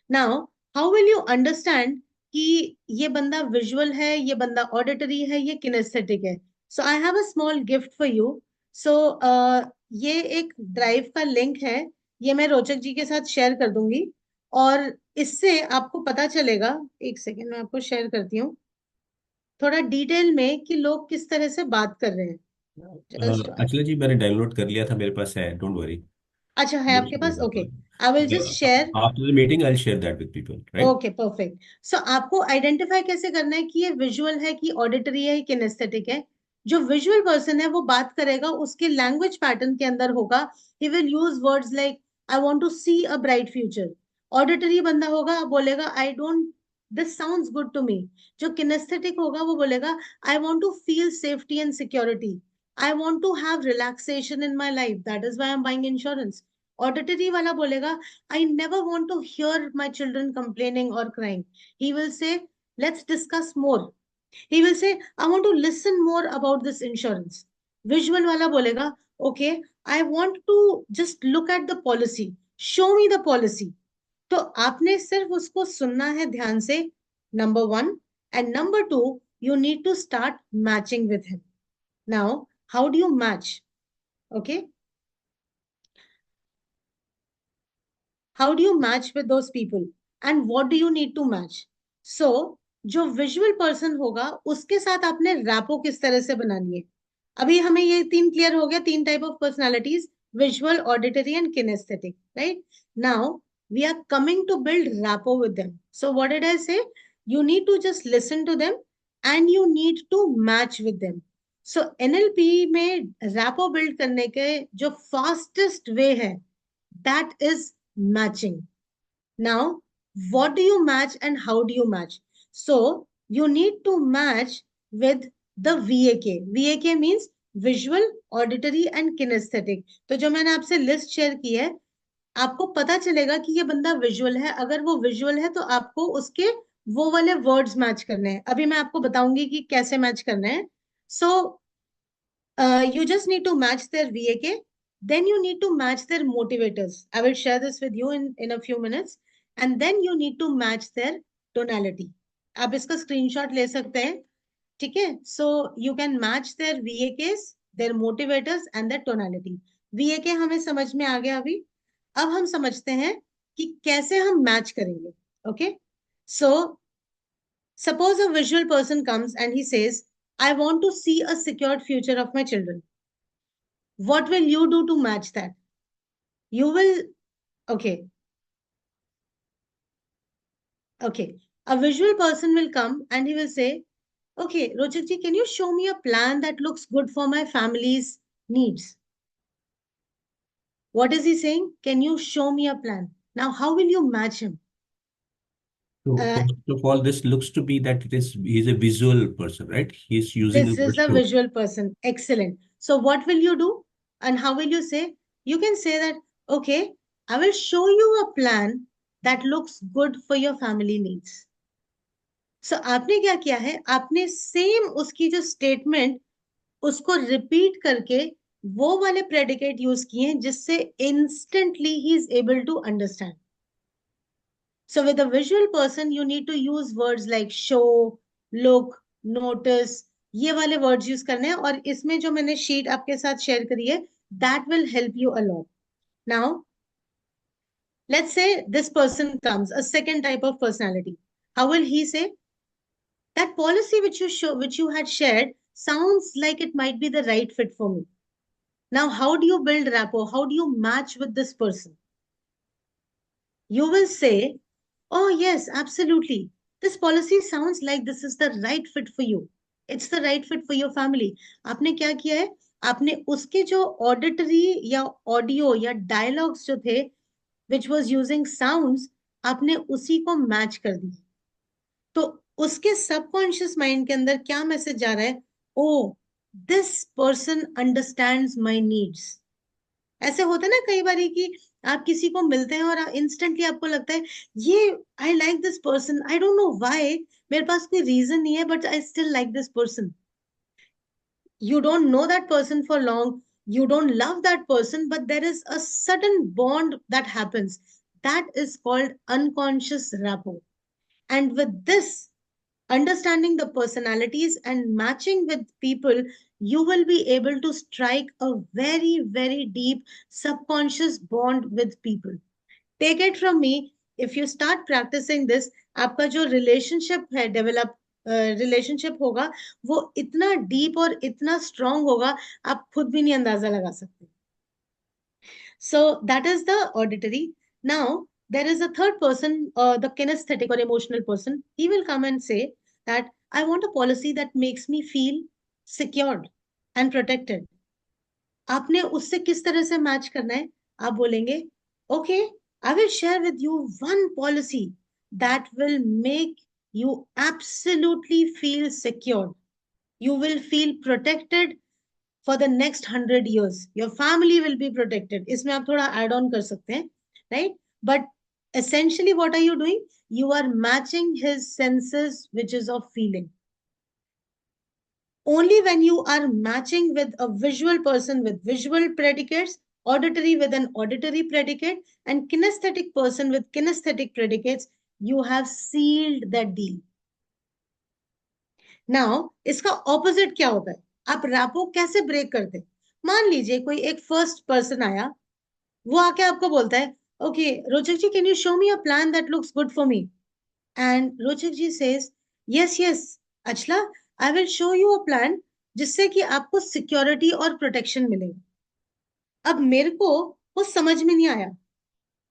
Now how will you understand कि ये बंदा विजुअल है, ये बंदा ऑडिटरी है, ये किनेस्थेटिक है? So I have a small gift for you. So ये एक ड्राइव का लिंक है, ये मैं रोचक जी के साथ शेयर कर दूंगी, और इससे आपको पता चलेगा, एक सेकेंड मैं आपको शेयर करती हूँ थोड़ा डिटेल में कि लोग किस तरह से बात कर रहे हैं। Just- अचला जी, मैंने डाउनलोड कर लिया था, मेरे पास है, डोंट वरी। अच्छा है आपके पास? Okay, I will just share. After the meeting I will share that with people, right? Okay perfect. So आपको आइडेंटिफाई कैसे करना है कि ये विजुअल है कि ऑडिटरी है, किनेस्थेटिक है? जो विजुअल पर्सन है वो बात करेगा, उसके लैंग्वेज पैटर्न के अंदर होगा, he will use words like I want to see a bright future. Auditory बंदा होगा, बोलेगा I don't this sounds good to me. जो किनेस्थेटिक होगा वो बोलेगा I want to feel safety and security, I want to have relaxation in my life, that is why I am buying insurance. Auditory वाला बोलेगा I never want to hear my children complaining और crying, he will से let's discuss more, he will say I want to listen more about this insurance। visual वाला बोलेगा okay, I want to just look at the policy, show me the policy। तो आपने सिर्फ उसको सुनना है ध्यान से, number one, and number two, you need to start matching with him। now how do you match? okay, how do you match with those people and what do you need to match? so जो visual person होगा उसके साथ आपने rapport किस तरह से बनानी है। अभी हमें ये तीन क्लियर हो गया, तीन type of personalities, visual, auditory and kinaesthetic, right? Now we are coming to build rapport with them. So what did I say? You need to just listen to them and you need to match with them. So NLP में rapport build करने के जो fastest way है that is matching. Now, what do you match and how do you match? So, you need to match with the VAK. VAK means visual, auditory and kinesthetic. तो जो मैंने आपसे list share की है, आपको पता चलेगा कि ये बंदा विजुअल है। अगर वो विजुअल है तो आपको उसके वो वाले वर्ड्स मैच करने हैं। अभी मैं आपको बताऊंगी कि कैसे मैच करने हैं। So, you just need to match their VAK. Then you need to match their motivators. I will share this with you in a few minutes. And then you need to match their tonality. आप इसका screenshot ले सकते हैं, ठीक है? So you can match their VAKs, their motivators and their tonality. VAK हमें समझ में आ गया अभी। अब हम समझते हैं कि कैसे हम मैच करेंगे। Okay? So suppose a visual person comes and he says, I want to see a secured future of my children. What will you do to match that? You will, okay. Okay, a visual person will come and he will say, okay, Rochak ji, can you show me a plan that looks good for my family's needs? What is he saying? Can you show me a plan? Now, how will you match him? So first of all, this looks to be that he's a visual person, right? He's using This the word is a show. visual person. Excellent. So what will you do? And how will you say? You can say that, okay, I will show you a plan that looks good for your family needs. So आपने क्या किया है? आपने same उसकी जो statement उसको repeat करके वो वाले प्रेडिकेट यूज किए हैं जिससे instantly he is able to understand. So with a visual person you need to use words like show, look, notice, ये वाले वर्ड्स यूज करने हैं। और इसमें जो मैंने शीट आपके साथ शेयर करी है that will help you a lot. Now let's say this person comes a second type of personality, how will he से? That policy which you had shared sounds like it might be the right fit for me. Now, how do you build rapport? How do you match with this person? You will say, oh yes, absolutely. This policy sounds like this is the right fit for you. It's the right fit for your family. आपने क्या किया है? आपने उसके जो auditory या audio या dialogues जो थे, which was using sounds, आपने उसी को match कर दिया। तो उसके सबकॉन्शियस माइंड के अंदर क्या मैसेज जा रहा है? Oh, this person understands my needs. ऐसे होता है ना कई बारी कि आप किसी को मिलते हैं और इंस्टेंटली आपको लगता है ये I like this person, I don't know why, मेरे पास कोई रीजन नहीं है but I still like this person. You don't know that person for long, you don't love that person, but there is a sudden bond that happens. That is called unconscious rapport. And with this, understanding the personalities and matching with people, you will be able to strike a very, very deep subconscious bond with people. Take it from me, if you start practicing this, आपका जो relationship है develop relationship होगा वो इतना deep और इतना strong होगा आप खुद भी नहीं अंदाजा लगा सकते। So that is the auditory. Now there is a third person, the kinesthetic or emotional person. He will come and say that I want a policy that makes me feel secured and protected. आपने उससे किस तरह से match करना है? आप बोलेंगे, okay, I will share with you one policy that will make you absolutely feel secured. You will feel protected for the next 100 years. Your family will be protected. इसमें आप थोड़ा add on कर सकते हैं, right? But essentially, what are you doing? You are matching his senses, which is of feeling. Only when you are matching with a visual person with visual predicates, auditory with an auditory predicate, and kinesthetic person with kinesthetic predicates, you have sealed that deal. Now, इसका opposite क्या होता है? आप rapport कैसे break करते हैं? मान लीजिए कोई एक फर्स्ट पर्सन आया, वो आके आपको बोलता है, okay Rochak ji, can you show me a plan that looks good for me? And Rochak ji says, yes yes Achala, I will show you a plan जिससे कि आपको सिक्योरिटी और प्रोटेक्शन मिलेगा। अब मेरे को वो समझ में नहीं आया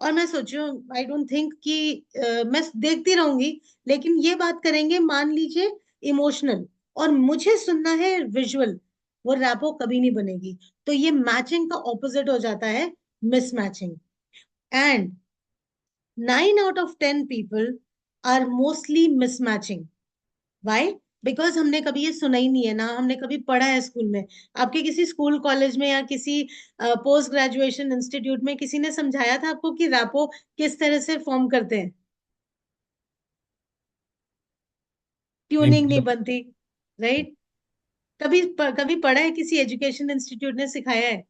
और मैं सोचूं आई डोंट थिंक कि मैं देखती रहूंगी, लेकिन ये बात करेंगे मान लीजिए इमोशनल और मुझे सुनना है विजुअल, वो रैपो कभी नहीं बनेगी। तो ये मैचिंग का ऑपोजिट हो जाता है mismatching. And 9 out of 10 people are mostly mismatching. Why? Because हमने कभी ये सुना ही नहीं है ना, हमने कभी पढ़ा है स्कूल में। आपके किसी स्कूल कॉलेज में या किसी पोस्ट ग्रेजुएशन इंस्टीट्यूट में किसी ने समझाया था आपको कि रैपो किस तरह से फॉर्म करते हैं? ट्यूनिंग नहीं बनती, राइट? कभी कभी पढ़ा है, किसी एजुकेशन इंस्टीट्यूट ने सिखाया है?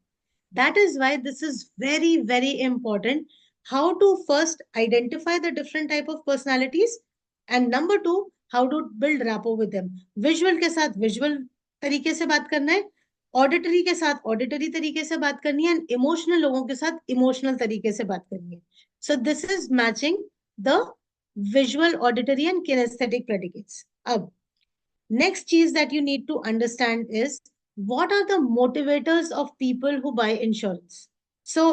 That is why this is very very important, how to first identify the different type of personalities, and number 2, how to build rapport with them. Visual के साथ विजुअल तरीके से बात करना है, ऑडिटरी के साथ ऑडिटरी तरीके से बात करनी है, एंड इमोशनल लोगों के साथ इमोशनल तरीके से बात करनी है। सो this is matching the visual, auditory and kinaesthetic predicates. अब next cheese that you need to understand is what are the motivators of people who buy insurance. So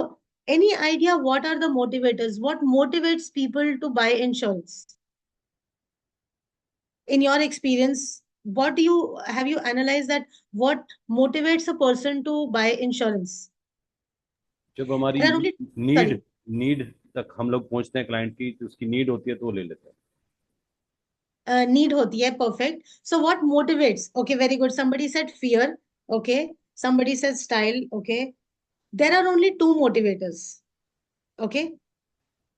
any idea what are the motivators? What motivates people to buy insurance? In your experience, what do you have you analyzed that what motivates a person to buy insurance? जब हमारी There are only need need तक हम लोग पहुंचते हैं client की, तो उसकी नीड होती है तो वो ले लेते हैं। need होती है, perfect. So what motivates? Okay, very good. Somebody said fear. Okay, somebody said style. Okay, there are only two motivators. Okay,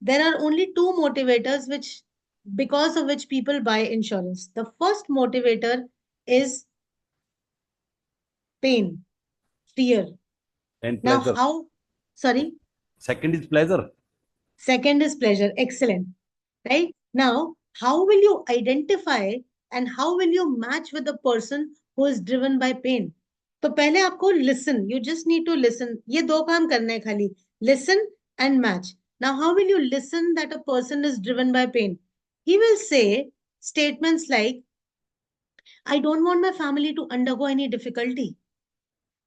there are only two motivators which because of which people buy insurance. The first motivator is pain, fear. And Now pleasure. how? Sorry. Second is pleasure. Second is pleasure. Excellent. Right? Now, how will you identify and how will you match with the person who is driven by pain? तो पहले आपको listen. You just need to listen. ये दो काम करने हैं खाली. Listen and match. Now, how will you listen that a person is driven by pain? He will say statements like, I don't want my family to undergo any difficulty.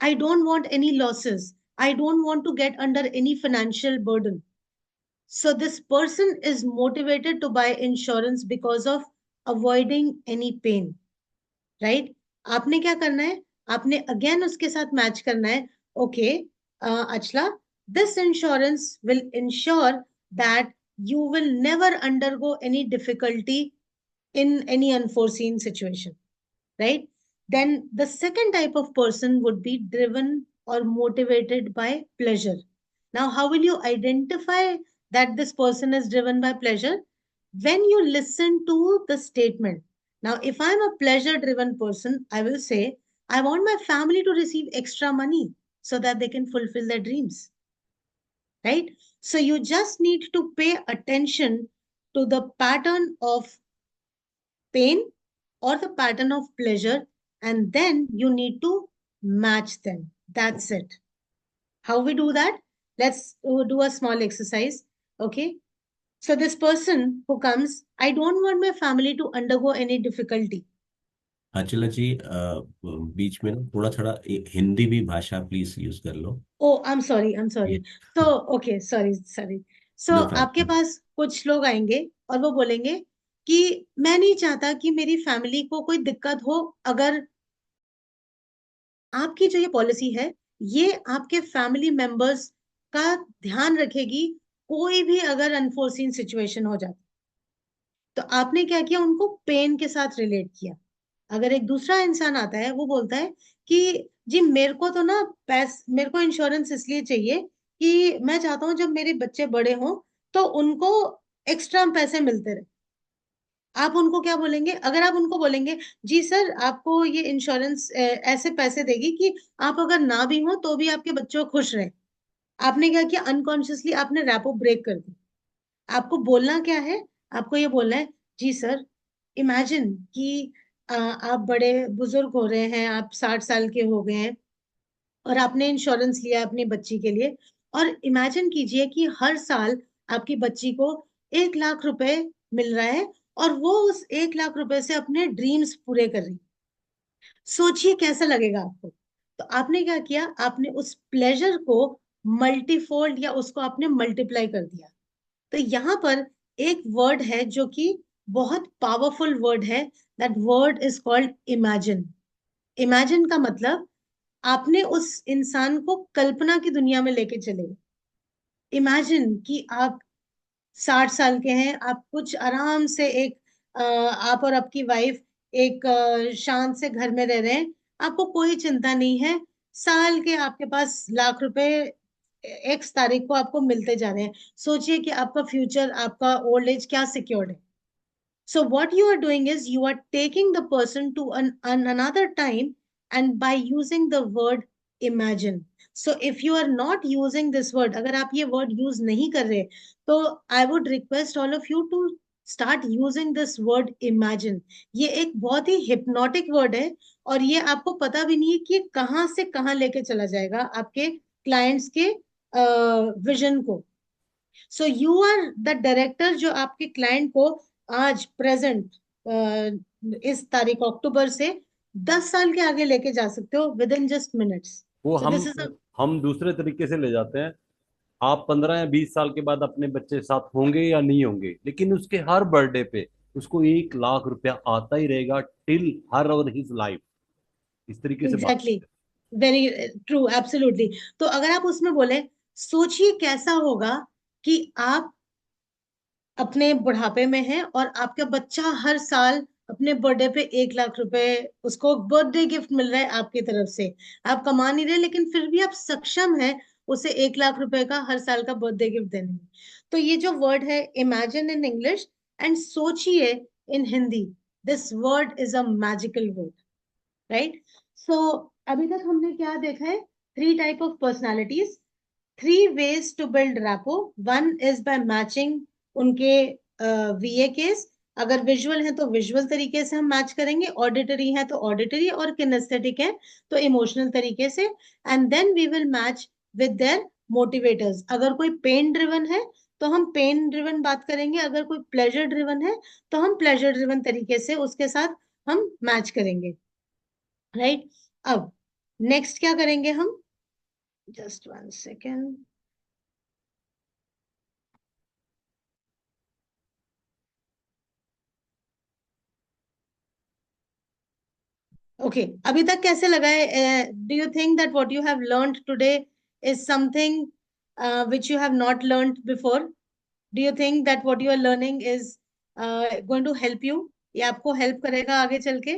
I don't want any losses. I don't want to get under any financial burden. So this person is motivated to buy insurance because of avoiding any pain, right? आपने क्या करना है? आपने again उसके साथ match करना है. Okay, Achla, this insurance will ensure that you will never undergo any difficulty in any unforeseen situation, right? Then the second type of person would be driven or motivated by pleasure. Now, how will you identify that this person is driven by pleasure? When you listen to the statement. Now, if I'm a pleasure driven person, I will say, I want my family to receive extra money so that they can fulfill their dreams, right? So you just need to pay attention to the pattern of pain or the pattern of pleasure, and then you need to match them. That's it. How we do that? Let's do a small exercise. Okay. So this person who comes, I don't want my family to undergo any difficulty. अचला जी, बीच में ना थोड़ा थोड़ा हिंदी भी भाषा please use कर लो। Oh, I'm sorry. I'm sorry. ये So, okay, sorry. So, no आपके problem. पास कुछ लोग आएंगे और वो बोलेंगे कि मैं नहीं चाहता कि मेरी फैमिली को कोई दिक्कत हो। अगर आपकी जो ये पॉलिसी है, ये आपके फैमिली मेंबर्स का ध्यान रखेगी, कोई भी अगर अनफोर्सीन सिचुएशन हो जाए। तो आपने क्या किया, उनको पेन के साथ रिलेट किया। अगर एक दूसरा इंसान आता है, वो बोलता है कि जी मेरे को तो ना मेरे को इंश्योरेंस इसलिए चाहिए कि मैं चाहता हूँ जब मेरे बच्चे बड़े हों तो उनको एक्स्ट्रा पैसे मिलते रहे। आप उनको क्या बोलेंगे? अगर आप उनको बोलेंगे जी सर आपको ये इंश्योरेंस ऐसे पैसे देगी कि आप अगर ना भी हो तो भी आपके बच्चों खुश रहे, आपने क्या किया? अनकॉन्शियसली आपने रैपो ब्रेक कर दी। आपको बोलना क्या है? आपको ये बोलना है, जी सर इमेजिन कि आप बड़े बुजुर्ग हो रहे हैं, आप 60 साल के हो गए हैं और आपने इंश्योरेंस लिया अपनी बच्ची के लिए, और इमेजिन कीजिए कि हर साल आपकी बच्ची को 1 लाख रुपए मिल रहा है और वो उस 1 लाख रुपए से अपने ड्रीम्स पूरे कर रही है। सोचिए कैसा लगेगा आपको। तो आपने क्या किया? आपने उस प्लेजर को मल्टीफोल्ड या उसको आपने मल्टीप्लाई कर दिया। तो यहाँ पर एक वर्ड है जो कि बहुत पावरफुल वर्ड है, that word is called imagine. Imagine का मतलब आपने उस इंसान को कल्पना की दुनिया में लेके चले। इमेजिन कि आप 60 साल के हैं, आप कुछ आराम से एक आप और आपकी वाइफ एक शांत से घर में रह रहे हैं, आपको कोई चिंता नहीं है, साल के आपके पास लाख रुपए एक्स तारीख को आपको मिलते जा रहे हैं। सोचिए कि आपका फ्यूचर, आपका ओल्ड एज क्या सिक्योर्ड है। So what you are doing is you are taking the person to another time, and by using the word imagine. So if you are not using this word, अगर आप ये word use नहीं कर रहे, तो I would request all of you to start using this word imagine. ये एक बहुत ही hypnotic word है और ये आपको पता भी नहीं है कि कहाँ से कहाँ लेके चला जाएगा आपके clients के विजन को। So you are the director जो आपके क्लाइंट को आज प्रेजेंट इस तारीख अक्टूबर से 10 साल के आगे लेके जा सकते हो विद इन जस्ट मिनट्स। वो सो दिस इज अ हम दूसरे तरीके से ले जाते हैं। आप 15 या 20 साल के बाद अपने बच्चे के साथ होंगे या नहीं होंगे, लेकिन उसके हर बर्थडे पे उसको 1 लाख रुपया आता ही रहेगा टिल हर और हिज लाइफ। इस तरीके से बात एग्जैक्टली, वेरी ट्रू, एब्सोल्युटली। तो अगर आप उसमें बोले, सोचिए कैसा होगा कि आप अपने बुढ़ापे में हैं और आपका बच्चा हर साल अपने बर्थडे पे 1 लाख रुपए उसको बर्थडे गिफ्ट मिल रहा है आपकी तरफ से। आप कमा नहीं रहे लेकिन फिर भी आप सक्षम हैं उसे 1 लाख रुपए का हर साल का बर्थडे गिफ्ट देने में। तो ये जो वर्ड है इमेजिन इन इंग्लिश एंड सोचिए in Hindi, this word is a magical word, right? So अभी तक हमने क्या देखा है? 3 type of personalities, 3 ways to build rapport. One is by matching उनके VAKs। अगर विजुअल है तो विजुअल तरीके से हम मैच करेंगे, ऑडिटरी है तो ऑडिटरी, और किनेस्थेटिक है तो इमोशनल तरीके से। And then we will match with their motivators. अगर कोई पेन ड्रिवन है तो हम पेन ड्रिवन बात करेंगे, अगर कोई प्लेजर ड्रिवन है तो हम प्लेजर ड्रिवन तरीके से उसके साथ हम मैच करेंगे, राइट? अब नेक्स्ट क्या करेंगे हम? Just 1 second. ओके, अभी तक कैसे लगा है? Do you think that what you have learned today is something which you have not learned before? Do you think that what you are learning is going to help you? ये आपको help करेगा आगे चल के?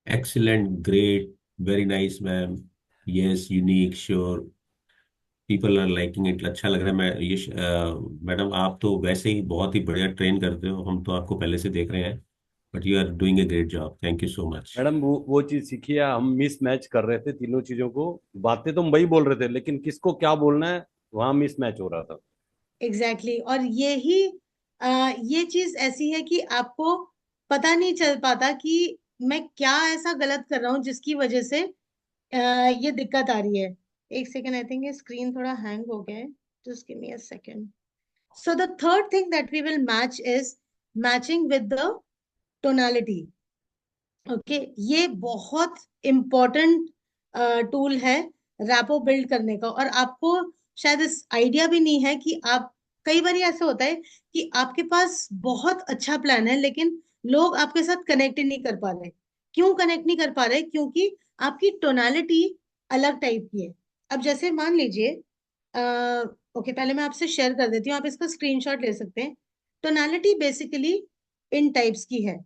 Excellent, great, very nice ma'am. Yes, unique, sure, people are liking it. अच्छा लग रहा है। मैं ये मैडम आप तो वैसे ही बहुत ही बढ़िया ट्रेन करते हो, हम तो आपको पहले से देख रहे हैं, but you are doing a great job. Thank you so much. Madam वो चीज सीखी है। हम मिस मैच कर रहे थे तीनों चीजों को। बातें तो हम वही बोल रहे थे लेकिन किसको क्या बोलना है वहां मिस मैच हो रहा था। Exactly exactly. और ये चीज ऐसी है कि आपको पता नहीं चल पाता कि मैं क्या ऐसा गलत कर रहा हूँ जिसकी वजह से ये दिक्कत आ रही है। एक सेकेंड, आई थिंक ये स्क्रीन थोड़ा हैंग हो गया है, just give me a second. So the third thing that we will match is matching with the tonality. Okay, ये बहुत इम्पोर्टेंट टूल है रैपो बिल्ड करने का। और आपको शायद इस आइडिया भी नहीं है कि आप, कई बार ऐसा होता है कि आपके पास बहुत अच्छा प्लान है लेकिन लोग आपके साथ कनेक्ट ही नहीं कर पा रहे। क्यों कनेक्ट नहीं कर पा रहे? क्योंकि आपकी टोनालिटी अलग टाइप की है। अब जैसे मान लीजिए, ओके, पहले मैं आपसे शेयर कर देती हूँ, आप इसका स्क्रीनशॉट ले सकते हैं। टोनालिटी बेसिकली इन टाइप्स की है: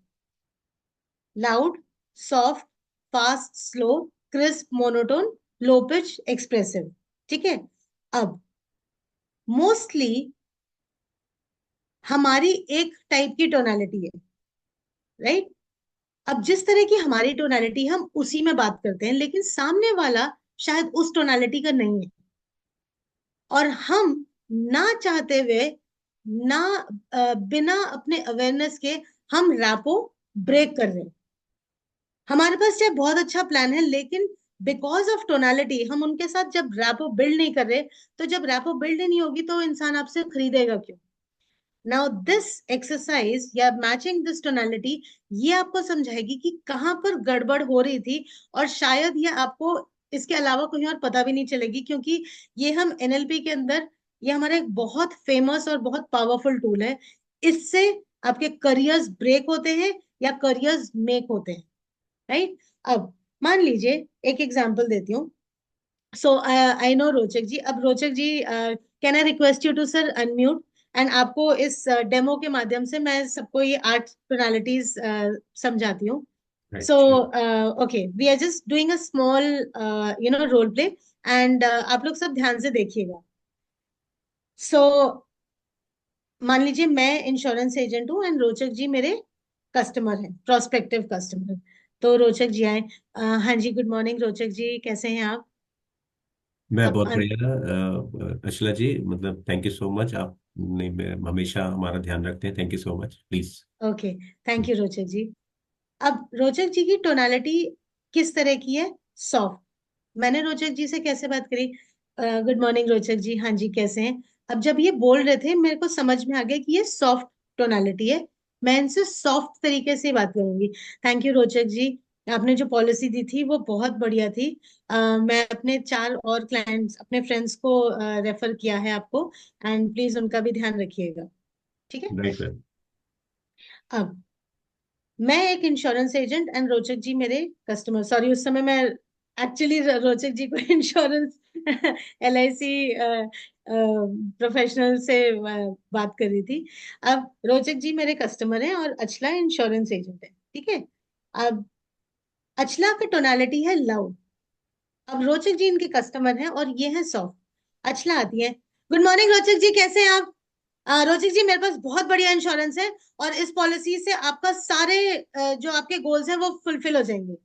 loud, soft, fast, slow, crisp, monotone, low pitch, expressive. ठीक है। अब मोस्टली हमारी एक टाइप की टोनालिटी है, राइट? अब जिस तरह की हमारी टोनालिटी, हम उसी में बात करते हैं, लेकिन सामने वाला शायद उस टोनालिटी का नहीं है, और हम ना चाहते हुए, ना बिना अपने अवेयरनेस के हम रैपो ब्रेक कर रहे हैं। हमारे पास चाहे बहुत अच्छा प्लान है, लेकिन बिकॉज ऑफ टोनालिटी हम उनके साथ जब रैपो बिल्ड नहीं कर रहे, तो जब रैपो बिल्ड नहीं होगी तो इंसान आपसे खरीदेगा क्यों? नाउ दिस एक्सरसाइज या मैचिंग दिस टोनालिटी, ये आपको समझाएगी कि कहाँ पर गड़बड़ हो रही थी, और शायद ये आपको इसके अलावा कहीं और पता भी नहीं चलेगी, क्योंकि ये हम एनएलपी के अंदर, ये हमारा एक बहुत फेमस और बहुत पावरफुल टूल है। इससे आपके करियर्स ब्रेक होते हैं या करियर्स मेक होते हैं, राइट? अब मान लीजिए, एक एग्जांपल देती हूँ। सो आई नो रोचक जी, अब Rochak ji, can I request you to sir unmute, and आपको इस डेमो के माध्यम से मैं सबको ये 8 टोनालिटीज समझाती हूँ। So Right. Okay, we are just doing a small role play, and आप लोग सब ध्यान से देखिएगा। सो मान लीजिए मैं इंश्योरेंस एजेंट हूँ एंड रोचक जी मेरे कस्टमर हैं, प्रोस्पेक्टिव कस्टमर। तो रोचक जी आए। हाँ जी, गुड मॉर्निंग रोचक जी, कैसे हैं आप? मैं अब बहुत बढ़िया अशिला जी, मतलब थैंक यू सो मच। आप हमेशा हमारा ध्यान रखते हैं, thank you so much, please. Okay, thank you रोचक जी। अब रोचक जी की टोनालिटी किस तरह की है? सॉफ्ट। मैंने रोचक जी से कैसे बात करी? गुड मॉर्निंग रोचक जी, हाँ जी कैसे हैं? अब जब ये बोल रहे थे, मेरे को समझ में आ गया कि ये सॉफ्ट टोनालिटी है, मैं इनसे सॉफ्ट तरीके से बात करूंगी। थैंक यू रोचक जी, आपने जो पॉलिसी दी थी वो बहुत बढ़िया थी। मैं अपने 4 और क्लाइंट्स, अपने फ्रेंड्स को रेफर किया है आपको, एंड प्लीज उनका भी ध्यान रखिएगा। ठीक है। Right ma'am. अब मैं एक इंश्योरेंस एजेंट एंड रोचक जी मेरे कस्टमर, सॉरी उस समय मैं एक्चुअली रोचक जी को इंश्योरेंस एलआईसी प्रोफेशनल से बात कर रही थी। अब रोचक जी मेरे कस्टमर हैं और अचला इंश्योरेंस एजेंट है, ठीक है। अब अचला का टोनालिटी है लाउड, अब रोचक जी इनके कस्टमर हैं और ये है सॉफ्ट। अचला आती है, गुड मॉर्निंग रोचक जी, कैसे हैं आप? रोचक जी, मेरे पास बहुत बढ़िया इंश्योरेंस है, और इस पॉलिसी से आपका सारे जो आपके गोल्स हैं वो फुलफिल हो जाएंगे।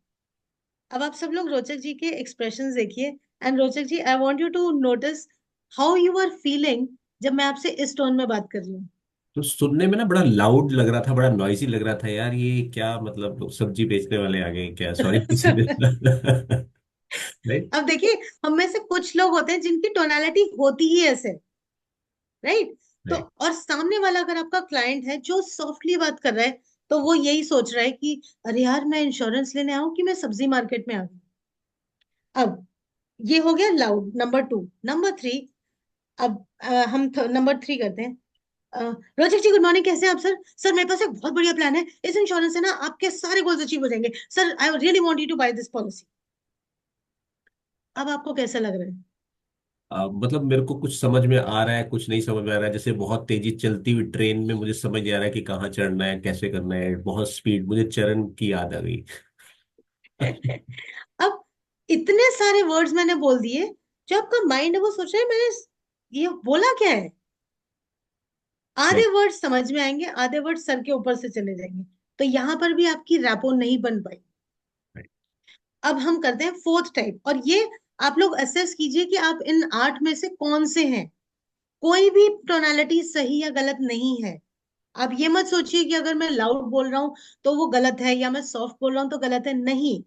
अब आप सब लोग रोचक जी के एक्सप्रेशंस देखिए, and Rochak ji, I want you to notice how you are feeling जब मैं आपसे इस टोन में बात कर रही हूँ। तो सुनने में ना बड़ा लाउड लग रहा था, बड़ा नॉइजी लग रहा था यार, ये क्या मतलब लोग सब्जी बेचने वाले आ गए क्या? Sorry right. अब देखिए, हम में से कुछ लोग होते हैं जिनकी टोनालिटी होती ही ऐसे, राइट? तो राइट। और सामने वाला अगर आपका क्लाइंट है जो सॉफ्टली बात कर रहा है, तो वो यही सोच रहा है कि अरे यार, मैं इंश्योरेंस लेने आऊं कि मैं सब्जी मार्केट में आ गई। अब ये हो गया लाउड, नंबर 2। नंबर 3, अब हम नंबर 3 करते हैं। रोचक जी, गुड मॉर्निंग, कैसे हैं आप? सर सर, मेरे पास एक बहुत बढ़िया प्लान है, इस इंश्योरेंस से ना आपके सारे गोल्स अचीव हो जाएंगे sir, I really want you to buy this policy. अब आपको कैसा लग रहा है? मतलब मेरे को कुछ समझ में आ रहा है, कुछ नहीं समझ में आ रहा है। जैसे बहुत तेजी चलती हुई ट्रेन में मुझे समझ नहीं आ रहा है कि कहाँ चढ़ना है, कैसे करना है, बहुत स्पीड, मुझे चरण की याद आ गई। अब इतने सारे वर्ड्स मैंने बोल दिए, जो आपका माइंड है वो सोच रहा है मैंने ये बोला क्या है। आधे राइट। वर्ड समझ में आएंगे, आधे वर्ड सर के ऊपर से चले जाएंगे, तो यहां पर भी आपकी रैपो नहीं बन पाई। राइट। अब हम करते हैं फोर्थ टाइप, और ये आप लोग असेस कीजिए कि आप इन 8 में से कौन से हैं। कोई भी टोनालिटी सही या गलत नहीं है। आप ये मत सोचिए कि अगर मैं लाउड बोल रहा हूं तो वो गलत है, या मैं सॉफ्ट बोल रहा हूं तो गलत है, नहीं।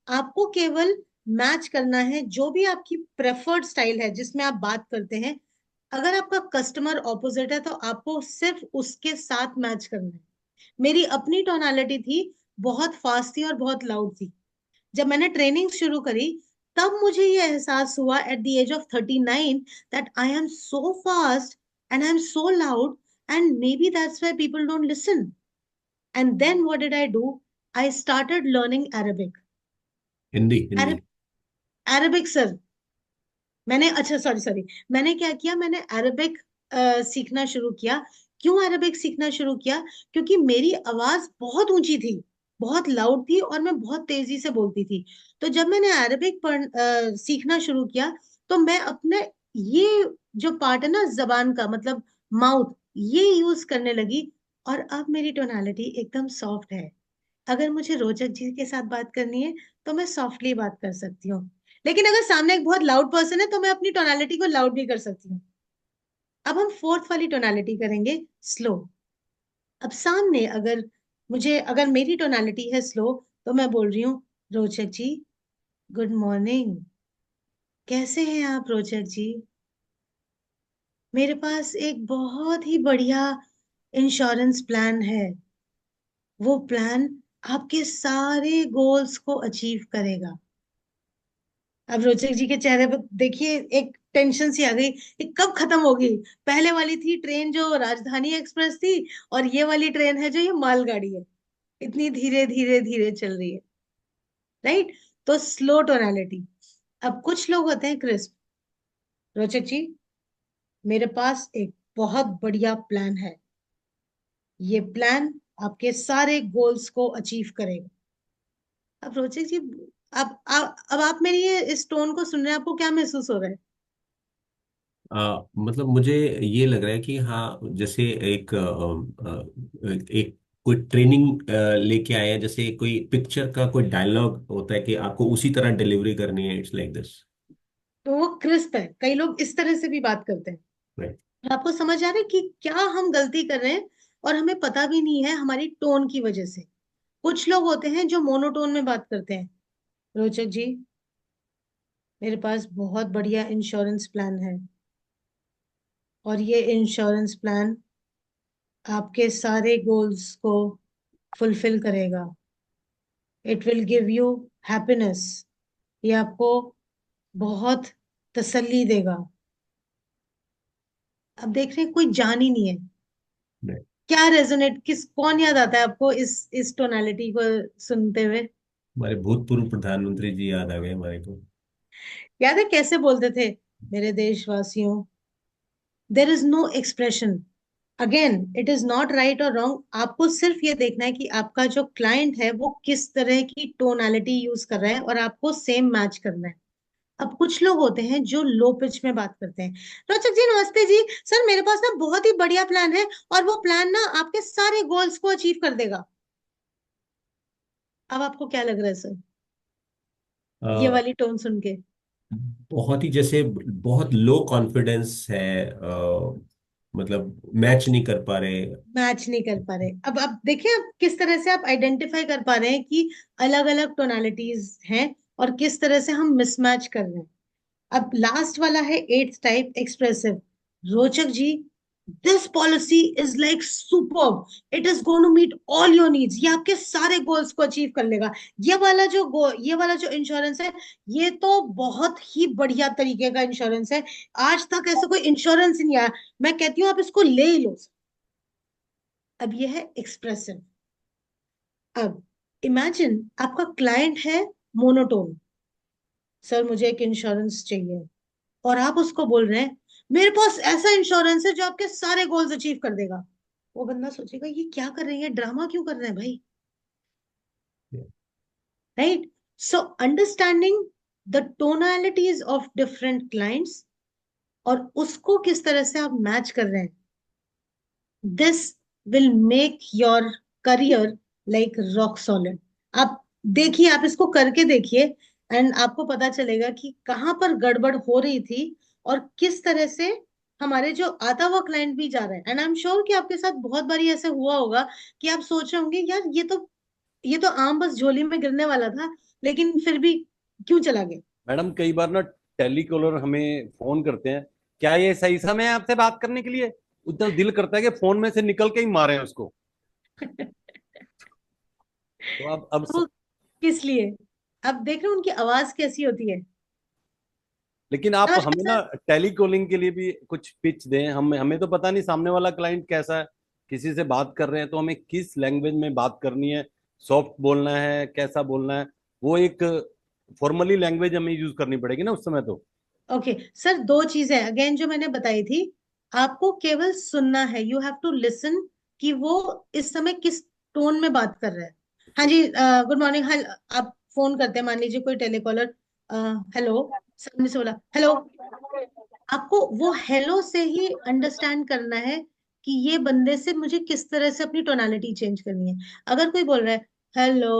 आपको केवल मैच करना है जो भी आपकी प्रेफर्ड स्टाइल है जिसमें आप बात करते हैं। अगर आपका कस्टमर ऑपोजिट है तो आपको सिर्फ उसके साथ मैच करना है। मेरी अपनी टोनालिटी थी, बहुत फास्ट थी और बहुत लाउड थी। जब मैंने ट्रेनिंग शुरू करी, तब मुझे ये एहसास हुआ at the age of 39 that I am so fast and I am so loud, and maybe that's why people don't listen. And then what did I do? I started learning Arabic. Hindi Hindi. Arabic sir, मैंने, अच्छा sorry sorry, मैंने क्या किया, मैंने Arabic सीखना शुरू किया। क्यों अरेबिक सीखना शुरू किया? क्योंकि मेरी आवाज बहुत ऊंची थी, बहुत लाउड थी, और मैं बहुत तेजी से बोलती थी। तो जब मैंने अरेबिक सीखना शुरू किया, तो मैं अपने ये जो पार्ट है ना जबान का, मतलब माउथ, ये यूज करने लगी। और अब मेरी टोनालिटी एकदम सॉफ्ट है। अगर मुझे रोचक जी के साथ बात करनी है तो मैं सॉफ्टली बात कर सकती हूँ, लेकिन अगर सामने एक बहुत लाउड पर्सन है तो मैं अपनी टोनालिटी को लाउड भी कर सकती हूँ। अब हम फोर्थ वाली टोनालिटी करेंगे, स्लो। अब सामने अगर मेरी टोनालिटी है स्लो, तो मैं बोल रही हूँ, रोचक जी, गुड मॉर्निंग। कैसे हैं आप रोचक जी? मेरे पास एक बहुत ही बढ़िया इंश्योरेंस प्लान है। वो प्लान आपके सारे गोल्स को अचीव करेगा। अब रोचक जी के चेहरे पर देखिए, एक टेंशन सी आ गई कि कब खत्म होगी। पहले वाली थी ट्रेन जो राजधानी एक्सप्रेस थी, और ये वाली ट्रेन है जो ये मालगाड़ी है, इतनी धीरे धीरे धीरे चल रही है, राइट? तो स्लो टोनालिटी। अब कुछ लोग होते हैं क्रिस्प। रोचक जी, मेरे पास एक बहुत बढ़िया प्लान है। ये प्लान आपके सारे गोल्स को अचीव करेगा। अब रोचक जी, अब आप मेरी इस टोन को सुन रहे हैं, आपको क्या महसूस हो रहा है? मतलब मुझे ये लग रहा है कि हाँ, जैसे एक कोई ट्रेनिंग लेके आए हैं, जैसे कोई पिक्चर का कोई डायलॉग होता है कि आपको उसी तरह डिलीवरी करनी है। It's like this. तो वो क्रिस्प है। कई लोग इस तरह से भी बात करते हैं। राइट। और आपको समझ आ रहा है कि क्या हम गलती कर रहे हैं, और हमें पता भी नहीं है, हमारी टोन की वजह से। कुछ लोग होते हैं जो मोनोटोन में बात करते हैं। रोचक जी, मेरे पास बहुत बढ़िया इंश्योरेंस प्लान है, और ये इंश्योरेंस प्लान आपके सारे गोल्स को फुलफिल करेगा। It will give you happiness. ये आपको बहुत तसल्ली देगा। अब देख रहे हैं, कोई जान ही नहीं है। क्या रेजोनेट, कौन याद आता है आपको इस टोनालिटी को सुनते हुए? हमारे भूतपूर्व प्रधानमंत्री जी याद आ गए हमारे को। याद है कैसे बोलते थे? मेरे देशवासियों, there is no expression. Again, it is not right और रॉन्ग। आपको सिर्फ ये देखना है कि आपका जो क्लाइंट है वो किस तरह की टोनालिटी यूज कर रहा है, और आपको सेम मैच करना है। अब कुछ लोग होते हैं जो लो पिच में बात करते हैं। रोचक जी, नमस्ते जी। सर, मेरे पास ना बहुत ही बढ़िया प्लान है, और वो प्लान ना आपके सारे गोल्स को अचीव कर देगा। अब आपको क्या लग रहा है सर, ये अ, वाली टोन सुन के? बहुत ही जैसे बहुत लो कॉन्फिडेंस है। मतलब मैच नहीं कर पा रहे। मैच नहीं कर पा रहे। अब आप देखिए, आप किस तरह से आप आइडेंटिफाई कर पा रहे हैं कि अलग अलग टोनालिटीज हैं, और किस तरह से हम मिसमैच कर रहे हैं। अब लास्ट वाला है eighth type, expressive. Rochak ji, this policy is like superb. It is going to meet all your needs. ये आपके सारे गोल्स को अचीव कर लेगा। ये वाला जो इंश्योरेंस है, ये तो बहुत ही बढ़िया तरीके का इंश्योरेंस है। आज तक ऐसा कोई इंश्योरेंस नहीं आया। मैं कहती हूँ आप इसको ले ही लो। अब ये है एक्सप्रेसिव। अब इमेजिन आपका क्लाइंट है मोनोटोन। सर, मुझे एक इंश्योरेंस चाहिए, और आप उसको बोल रहे हैं, मेरे पास ऐसा इंश्योरेंस है जो आपके सारे गोल्स अचीव कर देगा। वो बंदा सोचेगा, ये क्या कर रहे हैं, ड्रामा क्यों कर रहे हैं भाई? Right? So understanding the tonalities of different clients, और उसको किस तरह से आप मैच कर रहे हैं, this will make your career like rock solid. आप देखिए, आप इसको करके देखिए, एंड आपको पता चलेगा कि कहाँ पर गड़बड़ हो रही थी, और किस तरह से हमारे जो आता हुआ क्लाइंट भी जा रहा है। एंड आई एम श्योर कि आपके साथ बहुत बारी ऐसा हुआ होगा कि आप सोच रहे होंगे, यार ये तो आम बस झोली में गिरने वाला था, लेकिन फिर भी क्यों चला गया? मैडम, कई बार ना टेलीकॉलर हमें फोन करते हैं, क्या ये सही समय है आपसे बात करने के लिए? उतना दिल करता है कि फोन में से निकल के ही मारे उसको। तो अब तो किस लिए? अब देख रहे हो उनकी आवाज कैसी होती है। लेकिन आप नमस्कार हमें सर। ना टेली कॉलिंग के लिए भी कुछ पिच दें। हमें तो पता नहीं सामने वाला क्लाइंट कैसा है। किसी से बात कर रहे हैं तो हमें किस लैंग्वेज में बात करनी है, सॉफ्ट बोलना है, कैसा बोलना है, वो एक फॉर्मली लैंग्वेज हमें यूज करनी पड़ेगी ना उस समय तो। ओके सर, दो चीजें अगेन जो मैंने बताई थी, आपको केवल सुनना है, यू हैव टू लिसन कि वो इस समय किस टोन में बात कर रहा है। हाँ जी, गुड मॉर्निंग। हाँ, आप फोन करते हैं, मान लीजिए कोई टेलीकॉलर, हेलो, सामने से बोला हेलो, आपको वो हेलो से ही अंडरस्टैंड करना है कि ये बंदे से मुझे किस तरह से अपनी टोनालिटी चेंज करनी है। अगर कोई बोल रहा है हेलो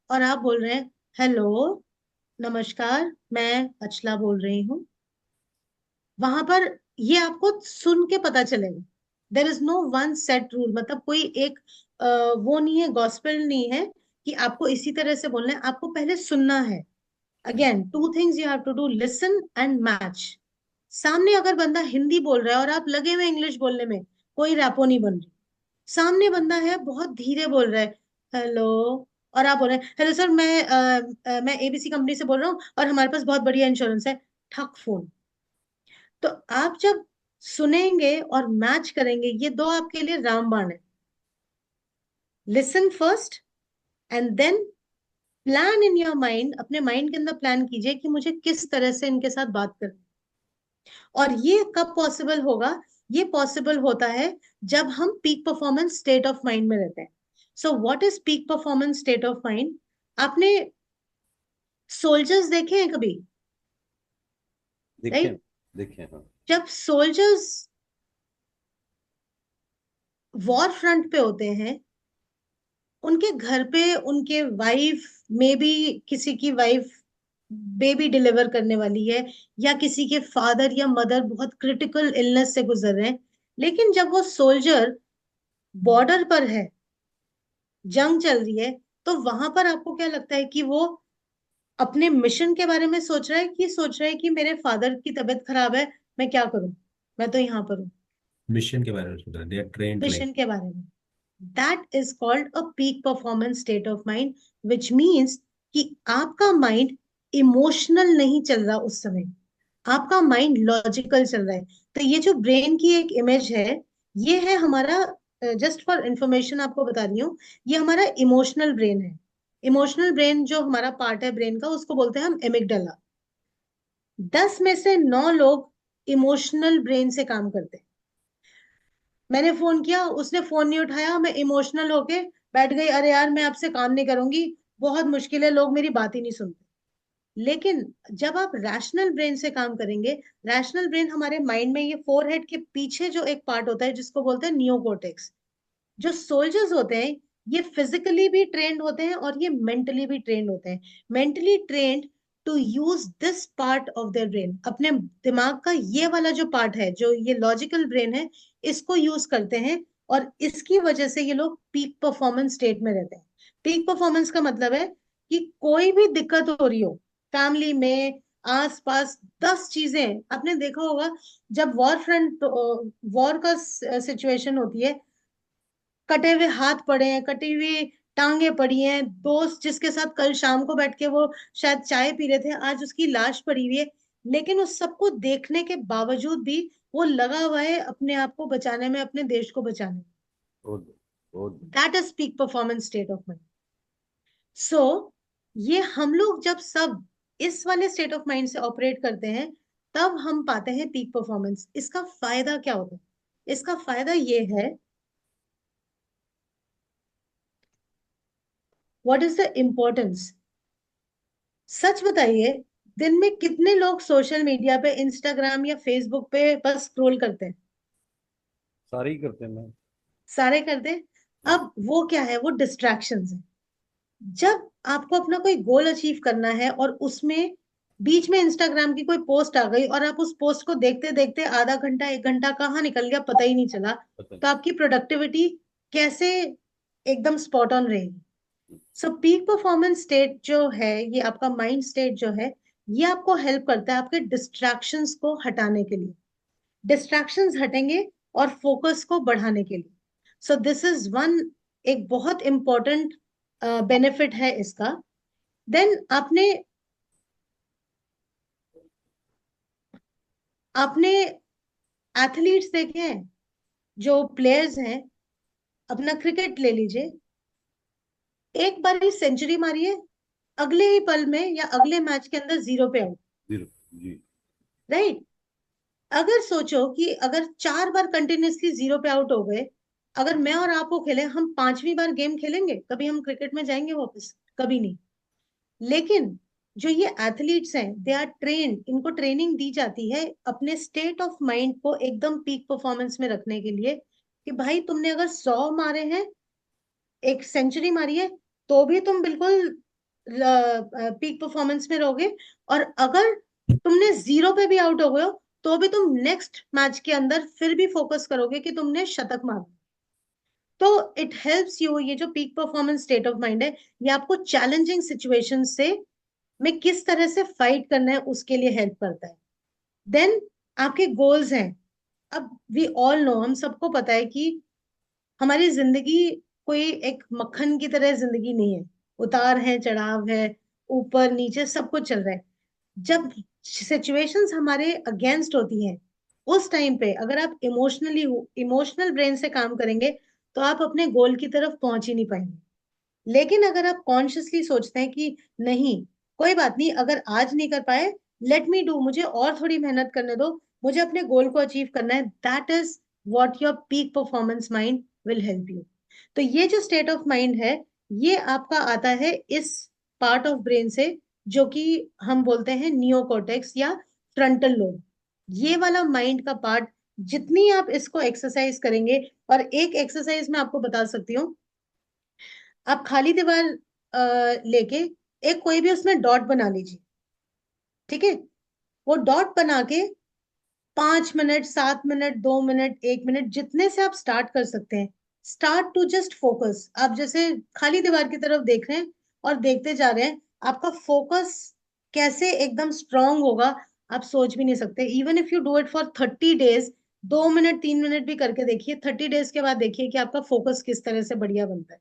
और आप बोल रहे हैं हेलो, नमस्कार, मैं अचला बोल रही हूँ, वहां पर ये आपको सुन के पता चलेगा। There is no one set rule, मतलब कोई एक वो नहीं है, गॉस्पेल नहीं है कि आपको इसी तरह से बोलना है। आपको पहले सुनना है। Again, two things you have to do, listen and match. सामने अगर बंदा हिंदी बोल रहा है और आप लगे हुए इंग्लिश बोलने में, कोई रैपो नहीं बन रही। सामने बंदा है बहुत धीरे बोल रहा है हेलो, और आप बोल रहे हैं हेलो सर, मैं एबीसी कंपनी से बोल रहा हूँ और हमारे पास बहुत बढ़िया इंश्योरेंस है, ठक फोन। तो आप जब सुनेंगे और मैच करेंगे, ये दो आपके लिए रामबाण है। Listen first and then plan in your mind, अपने माइंड के अंदर प्लान कीजिए कि मुझे किस तरह से इनके साथ बात करनी। और ये कब पॉसिबल होगा? ये पॉसिबल होता है जब हम peak performance state of mind में रहते हैं। सो what is peak performance state of mind? आपने सोल्जर्स देखे हैं कभी? देखिए, राइट? देखिए, हाँ। जब सोल्जर्स वॉर फ्रंट पे होते हैं, उनके घर पे उनके वाइफ, मे बी किसी की वाइफ बेबी डिलीवर करने वाली है, या किसी के फादर या मदर बहुत क्रिटिकल इलनेस से गुजर रहे हैं, लेकिन जब वो सोल्जर बॉर्डर पर है, जंग चल रही है, तो वहां पर आपको क्या लगता है कि वो अपने मिशन के बारे में सोच रहा है, कि सोच रहा है कि मेरे फादर की तबीयत खराब है, मैं क्या करूं, मैं तो यहाँ पर हूँ? मिशन के बारे में सोच रहे, they are trained like. Mission के बारे में। That is called a peak performance state of mind, which means कि आपका माइंड इमोशनल नहीं चल रहा उस समय, आपका माइंड लॉजिकल चल रहा है। तो ये जो ब्रेन की एक इमेज है, ये है हमारा, जस्ट फॉर इंफॉर्मेशन आपको बता रही हूँ, ये हमारा इमोशनल ब्रेन है। इमोशनल ब्रेन जो हमारा पार्ट है ब्रेन का, उसको बोलते हैं हम एमिगडाला। 10 में से 9 लोग इमोशनल ब्रेन से काम करते हैं। मैंने फोन किया, उसने फोन नहीं उठाया, मैं इमोशनल होके बैठ गई, अरे यार मैं आपसे काम नहीं करूंगी, बहुत मुश्किल है, लोग मेरी बात ही नहीं सुनते। लेकिन जब आप रैशनल ब्रेन से काम करेंगे, रैशनल ब्रेन हमारे माइंड में, ये फोरहेड के पीछे जो एक पार्ट होता है जिसको बोलते हैं नियोकॉर्टेक्स। जो सोल्जर्स होते हैं, ये फिजिकली भी ट्रेंड होते हैं और ये मेंटली भी ट्रेंड होते हैं। Mentally trained to use this part of their brain, अपने दिमाग का ये वाला जो पार्ट है, जो ये लॉजिकल ब्रेन है, इसको यूज करते हैं। और इसकी वजह से ये लोग पीक परफॉर्मेंस स्टेट में रहते हैं। पीक परफॉर्मेंस का मतलब है कि कोई भी दिक्कत हो रही हो फैमिली में, आसपास, 10 चीजें आपने देखा होगा, जब वॉर का सिचुएशन होती है, कटे हुए हाथ पड़े हैं, कटी हुई टांगे पड़ी हैं, दोस्त जिसके साथ कल शाम को बैठ के वो शायद चाय पी रहे थे, आज उसकी लाश पड़ी हुई है, लेकिन उस सबको देखने के बावजूद भी वो लगा हुआ है अपने आप को बचाने में, अपने देश को बचाने में। वो वो that is peak performance state of mind. So ये हम लोग जब सब इस वाले स्टेट ऑफ माइंड से ऑपरेट करते हैं, तब हम पाते हैं पीक परफॉर्मेंस। इसका फायदा क्या होता है? इसका फायदा ये है, व्हाट इज द इम्पोर्टेंस? सच बताइए, दिन में कितने लोग सोशल मीडिया पे, इंस्टाग्राम या फेसबुक पे बस स्क्रॉल करते हैं? सारे ही करते हैं मैं। सारे करते हैं। अब वो क्या है? वो डिस्ट्रैक्शंस है। जब आपको अपना कोई गोल अचीव करना है और उसमें बीच में इंस्टाग्राम की कोई पोस्ट आ गई और आप उस पोस्ट को देखते देखते आधा घंटा 1 घंटा कहाँ निकल गया पता ही नहीं चला, पता तो आपकी प्रोडक्टिविटी कैसे एकदम स्पॉट ऑन रहेगी? सो पीक परफॉर्मेंस स्टेट जो है, ये आपका माइंड स्टेट जो है, ये आपको हेल्प करता है आपके डिस्ट्रैक्शंस को हटाने के लिए। डिस्ट्रैक्शंस हटेंगे और फोकस को बढ़ाने के लिए। सो दिस इज वन, एक बहुत इंपॉर्टेंट बेनिफिट है इसका। देन आपने आपने एथलीट्स देखे हैं, जो प्लेयर्स हैं, अपना क्रिकेट ले लीजिए, एक बार ही सेंचुरी मारी है, अगले ही पल में या अगले मैच के अंदर 0 पे आउट। जीरो। जी। राइट? अगर सोचो कि अगर 4 बार कंटिन्यूअसली 0 पे आउट हो गए, अगर मैं और आप वो खेले, हम 5वीं बार गेम खेलेंगे? कभी हम क्रिकेट में जाएंगे वापस? कभी नहीं। लेकिन जो ये एथलीट्स हैं, दे आर ट्रेन्ड, इनको ट्रेनिंग दी जाती है अपने स्टेट ऑफ माइंड को एकदम पीक परफॉर्मेंस में रखने के लिए, कि भाई तुमने अगर 100 मारे हैं, एक सेंचुरी मारी है, तो भी तुम बिल्कुल पीक परफॉर्मेंस में रहोगे। और अगर तुमने 0 पे भी आउट हो गए हो, तो भी तुम नेक्स्ट मैच के अंदर फिर भी फोकस करोगे कि तुमने शतक मारा। तो इट हेल्प्स यू, ये जो peak performance state of mind है, ये आपको चैलेंजिंग सिचुएशन से में किस तरह से फाइट करना है उसके लिए हेल्प करता है। देन आपके गोल्स हैं। अब वी ऑल नो, हम सबको पता है कि हमारी जिंदगी कोई एक मक्खन की तरह जिंदगी नहीं है, उतार है, चढ़ाव है, ऊपर नीचे सब कुछ चल रहा है। जब सिचुएशंस हमारे अगेंस्ट होती हैं, उस टाइम पे अगर आप इमोशनल ब्रेन से काम करेंगे, तो आप अपने गोल की तरफ पहुंच ही नहीं पाएंगे। लेकिन अगर आप कॉन्शियसली सोचते हैं कि नहीं, कोई बात नहीं, अगर आज नहीं कर पाए, लेट मी डू, मुझे और थोड़ी मेहनत करने दो, मुझे अपने गोल को अचीव करना है, that is what your peak performance mind will help you. तो ये जो स्टेट ऑफ माइंड है, ये आपका आता है इस पार्ट ऑफ ब्रेन से, जो कि हम बोलते हैं नियोकॉर्टेक्स या फ्रंटल लोब। ये वाला माइंड का पार्ट, जितनी आप इसको एक्सरसाइज करेंगे, और एक एक्सरसाइज मैं आपको बता सकती हूँ। आप खाली दीवार लेके एक कोई भी उसमें डॉट बना लीजिए, ठीक है? वो डॉट बना के 5 मिनट, 7 मिनट, 2 मिनट, 1 मिनट, जितने से आप स्टार्ट कर सकते हैं, स्टार्ट टू जस्ट फोकस। आप जैसे खाली दीवार की तरफ देख रहे हैं और देखते जा रहे हैं, आपका फोकस कैसे एकदम स्ट्रांग होगा, आप सोच भी नहीं सकते। Even if you do it for 30 days, 2 minute 3 minute भी करके देखिए, 30 डेज के बाद देखिए कि आपका फोकस किस तरह से बढ़िया बनता है।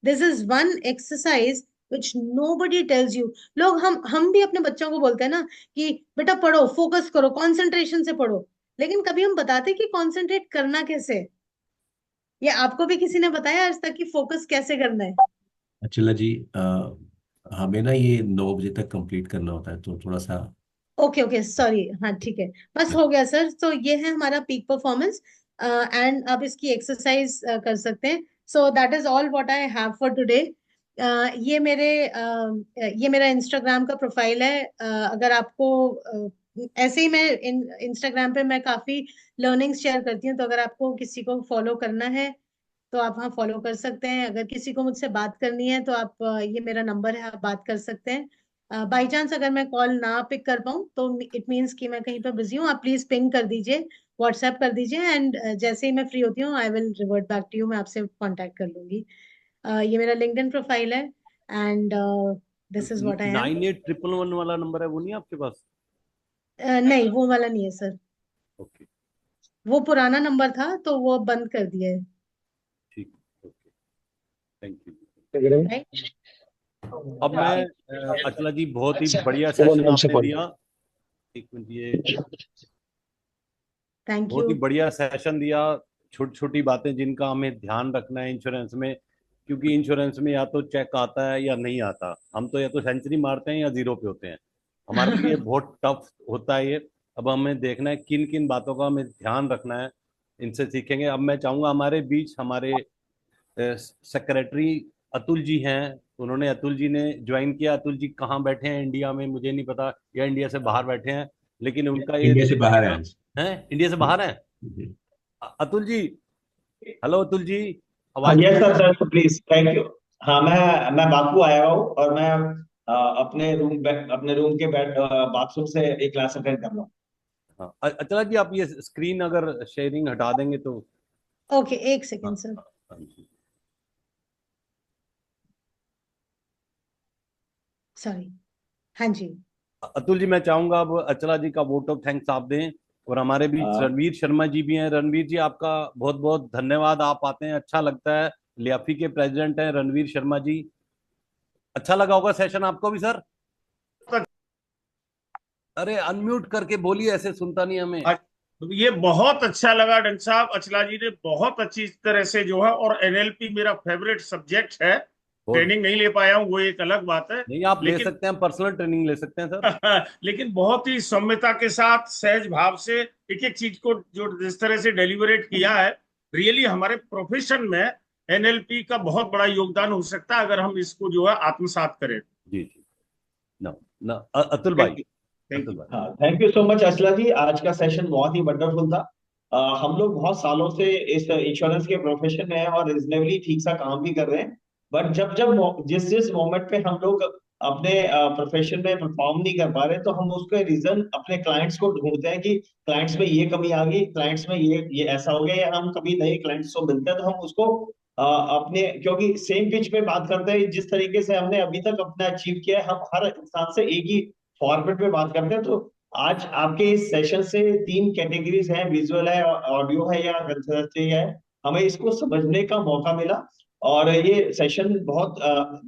This is one exercise which nobody tells you. लोग, हम भी अपने बच्चों को बोलते हैं ना कि बेटा पढ़ो, फोकस करो, कंसंट्रेशन से पढ़ो, लेकिन कभी हम बताते कि कंसंट्रेट करना कैसे है? ये आपको भी किसी ने बताया आज तक कि फोकस कैसे करना है? अच्छा जी, हमें ना ये 9 बजे तक कंप्लीट करना होता है, तो थोड़ा सा। ओके ओके, सॉरी, हाँ ठीक है, बस हो गया सर। तो ये है हमारा पीक परफॉर्मेंस, एंड आप इसकी एक्सरसाइज कर सकते हैं। सो that is all what I have for today. ये मेरा इंस्टाग्राम का प्रोफाइल है। अगर आपको ऐसे ही, मैं इंस्टाग्राम पे मैं काफी लर्निंग्स शेयर करती हूँ, तो अगर आपको किसी को फॉलो करना है, तो आप वहाँ फॉलो कर सकते हैं। अगर किसी को मुझसे बात करनी है, तो आप ये मेरा नंबर है, आप बात कर सकते हैं। बाई चांस अगर मैं कॉल ना पिक कर पाऊँ, तो इट मीन्स कि मैं कहीं पर बिजी हूँ, आप प्लीज पिंग कर दीजिए, व्हाट्सएप कर दीजिए, एंड जैसे ही मैं फ्री होती हूँ, I will revert back to you, मैं आपसे कांटेक्ट कर लूंगी। ये मेरा लिंक्डइन प्रोफाइल है, and this is what I am. 9811 वाला नंबर है, वो नहीं आपके पास? नहीं, वो वाला नहीं है सर, ओके, वो पुराना नंबर था, तो वो बंद कर दिया है। ठीक, ओके, थैंक यू। राइट। अब मैं अचला जी, बहुत ही बढ़िया सेशन आपने दिया। एक मिनट, ये थैंक बहुत यू। ही बढ़िया सेशन दिया। छोटी छोटी बातें जिनका हमें ध्यान रखना है इंश्योरेंस में, क्योंकि इंश्योरेंस में या तो चेक आता है या नहीं आता। हम तो या तो सेंचुरी मारते हैं या 0 पे होते हैं। हमारे लिए बहुत टफ होता है ये। अब हमें देखना है किन किन बातों का हमें ध्यान रखना है, इनसे सीखेंगे। अब मैं चाहूंगा हमारे बीच हमारे सेक्रेटरी अतुल जी हैं। उन्होंने, अतुल जी ने ज्वाइन किया। अतुल जी कहाँ बैठे हैं, इंडिया में मुझे नहीं पता, या इंडिया से बाहर बैठे हैं, लेकिन उनका ये इंडिया से बाहर है। है, इंडिया से बाहर है। अतुल जी, हेलो अतुल जी, हाँ, आवाज yes sir, sir please, thank you. हाँ, मैं बाकू आया हूँ, और मैं अपने रूम के बाथरूम से एक क्लास अटेंड कर रहा हूँ। हाँ, अचला जी, आप ये स्क्रीन अगर शेयरिंग हटा देंगे तो। ओके, एक हाँ, सेकेंड सर। हाँ जी। सॉरी। हाँ जी। अतुल जी, मैं चाहूंगा अब अचला जी का वोट ऑफ थैंक्स आप दें। और हमारे बीच अ, रणवीर शर्मा जी भी हैं। रणवीर जी, आपका बहुत बहुत धन्यवाद, आप आते हैं, अच्छा लगता है। लियाफी के प्रेसिडेंट हैं रणवीर शर्मा जी। अच्छा लगा होगा सेशन आपको भी सर? अरे अनम्यूट करके बोलिए, ऐसे सुनता नहीं हमें। ये बहुत अच्छा लगा डंग साहब, अचला जी ने बहुत अच्छी तरह से जो है, और एनएलपी मेरा फेवरेट सब्जेक्ट है, ट्रेनिंग नहीं ले पाया हूँ, वो एक अलग बात है। नहीं, आप ले लेकिन सकते हैं, पर्सनल ट्रेनिंग ले सकते हैं सर। लेकिन बहुत ही सौम्यता के साथ, सहज भाव से एक एक चीज को जो जिस तरह से डिलीवरेट किया है, रियली हमारे प्रोफेशन में एनएलपी का बहुत बड़ा योगदान हो सकता है अगर हम इसको जो है आत्मसात करें। जी जी। ना ना अतुल भाई, थैंक अतुल यू। भाई। हाँ, thank you so much Archala ji. आज का सेशन बहुत ही वंडरफुल था। हम लोग बहुत सालों से इस इंश्योरेंस के प्रोफेशन में हैं और रिजनेबली ठीक सा काम भी कर रहे हैं। बट जब जब जिस जिस मोमेंट पे हम लोग अपने प्रोफेशन में परफॉर्म नहीं कर पा रहे, तो हम उसके रीजन अपने क्लाइंट्स को ढूंढते हैं कि क्लाइंट्स में ये कमी आ गई, क्लाइंट्स में ये ऐसा हो गया, या हम कभी नए क्लाइंट्स को मिलते हैं तो हम उसको अपने, क्योंकि सेम पिच पे बात करते हैं, जिस तरीके से हमने अभी तक अपना अचीव किया है, हम हर इंसान से एक ही फॉर्मेट पे बात करते हैं। तो आज आपके इस सेशन से 3 कैटेगरीज हैं, विजुअल है, ऑडियो है, या कंसल्टेंसी है, हमें इसको समझने का मौका मिला। और ये सेशन बहुत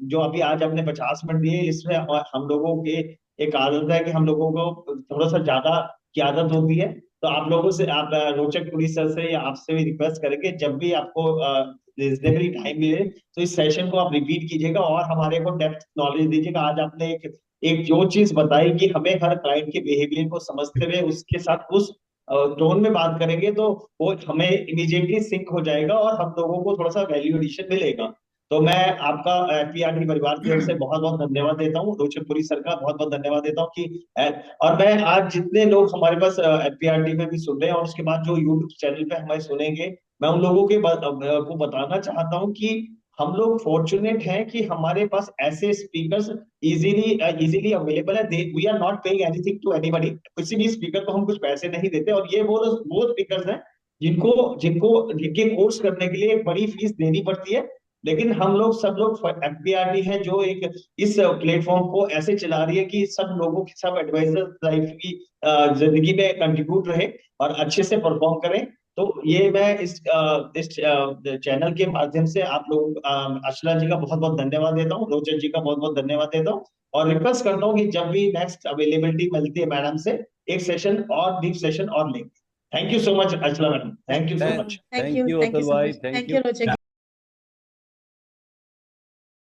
जो अभी आज आपने 50 मिनट दिए, इसमें हम लोगों के एक आदत है कि हम लोगों को थोड़ा सा ज्यादा की आदत होती है। तो आप लोगों से, आप रोचक पुरी सर से या आपसे भी रिक्वेस्ट करेंगे, जब भी आपको रिजनेबली टाइम मिले तो इस सेशन को आप रिपीट कीजिएगा और हमारे को डेप्थ नॉलेज दीजिएगा। आज आपने एक जो चीज बताई कि हमें हर क्लाइंट के बिहेवियर को समझते हुए उसके साथ उस टोन में बात करेंगे, तो वो हमें इमीडिएटली सिंक हो जाएगा और हम लोगों को थोड़ा सा वैल्यू एडिशन मिलेगा। तो मैं आपका पीआरटी परिवार की ओर से बहुत बहुत धन्यवाद देता हूँ, रोचकपुरी सर का बहुत बहुत धन्यवाद देता हूँ कि और मैं आज जितने लोग हमारे पास पीआरटी में भी सुन रहे हैं और उसके बाद जो यूट्यूब चैनल पे हमें सुनेंगे, मैं उन लोगों के को बताना चाहता हूँ कि हम लोग फॉर्चुनेट हैं कि हमारे पास ऐसे स्पीकर्स इजीली अवेलेबल है। We are not paying anything to anybody, किसी भी स्पीकर को हम कुछ पैसे नहीं देते। और ये वो स्पीकर्स हैं जिनको जिनको जिनके कोर्स करने के लिए एक बड़ी फीस देनी पड़ती है। लेकिन हम लोग सब लोग एफपीआरटी है जो एक इस प्लेटफॉर्म को ऐसे चला रही है कि सब लोगों की, सब एडवाइजर लाइफ की जिंदगी में कंट्रीब्यूट रहे और अच्छे से परफॉर्म करें। तो ये मैं इस चैनल के माध्यम से आप लोग अर्चना जी का बहुत बहुत धन्यवाद देता हूँ, रोचन जी का बहुत बहुत धन्यवाद देता हूँ, और रिक्वेस्ट करता हूँ कि जब भी नेक्स्ट अवेलेबिलिटी मिलती है मैडम से, एक सेशन और डीप सेशन और लेंगे। Thank you so much Archana madam, thank you so much. Thank thank you you so Atul भाई, much. Thank thank you. You रोचक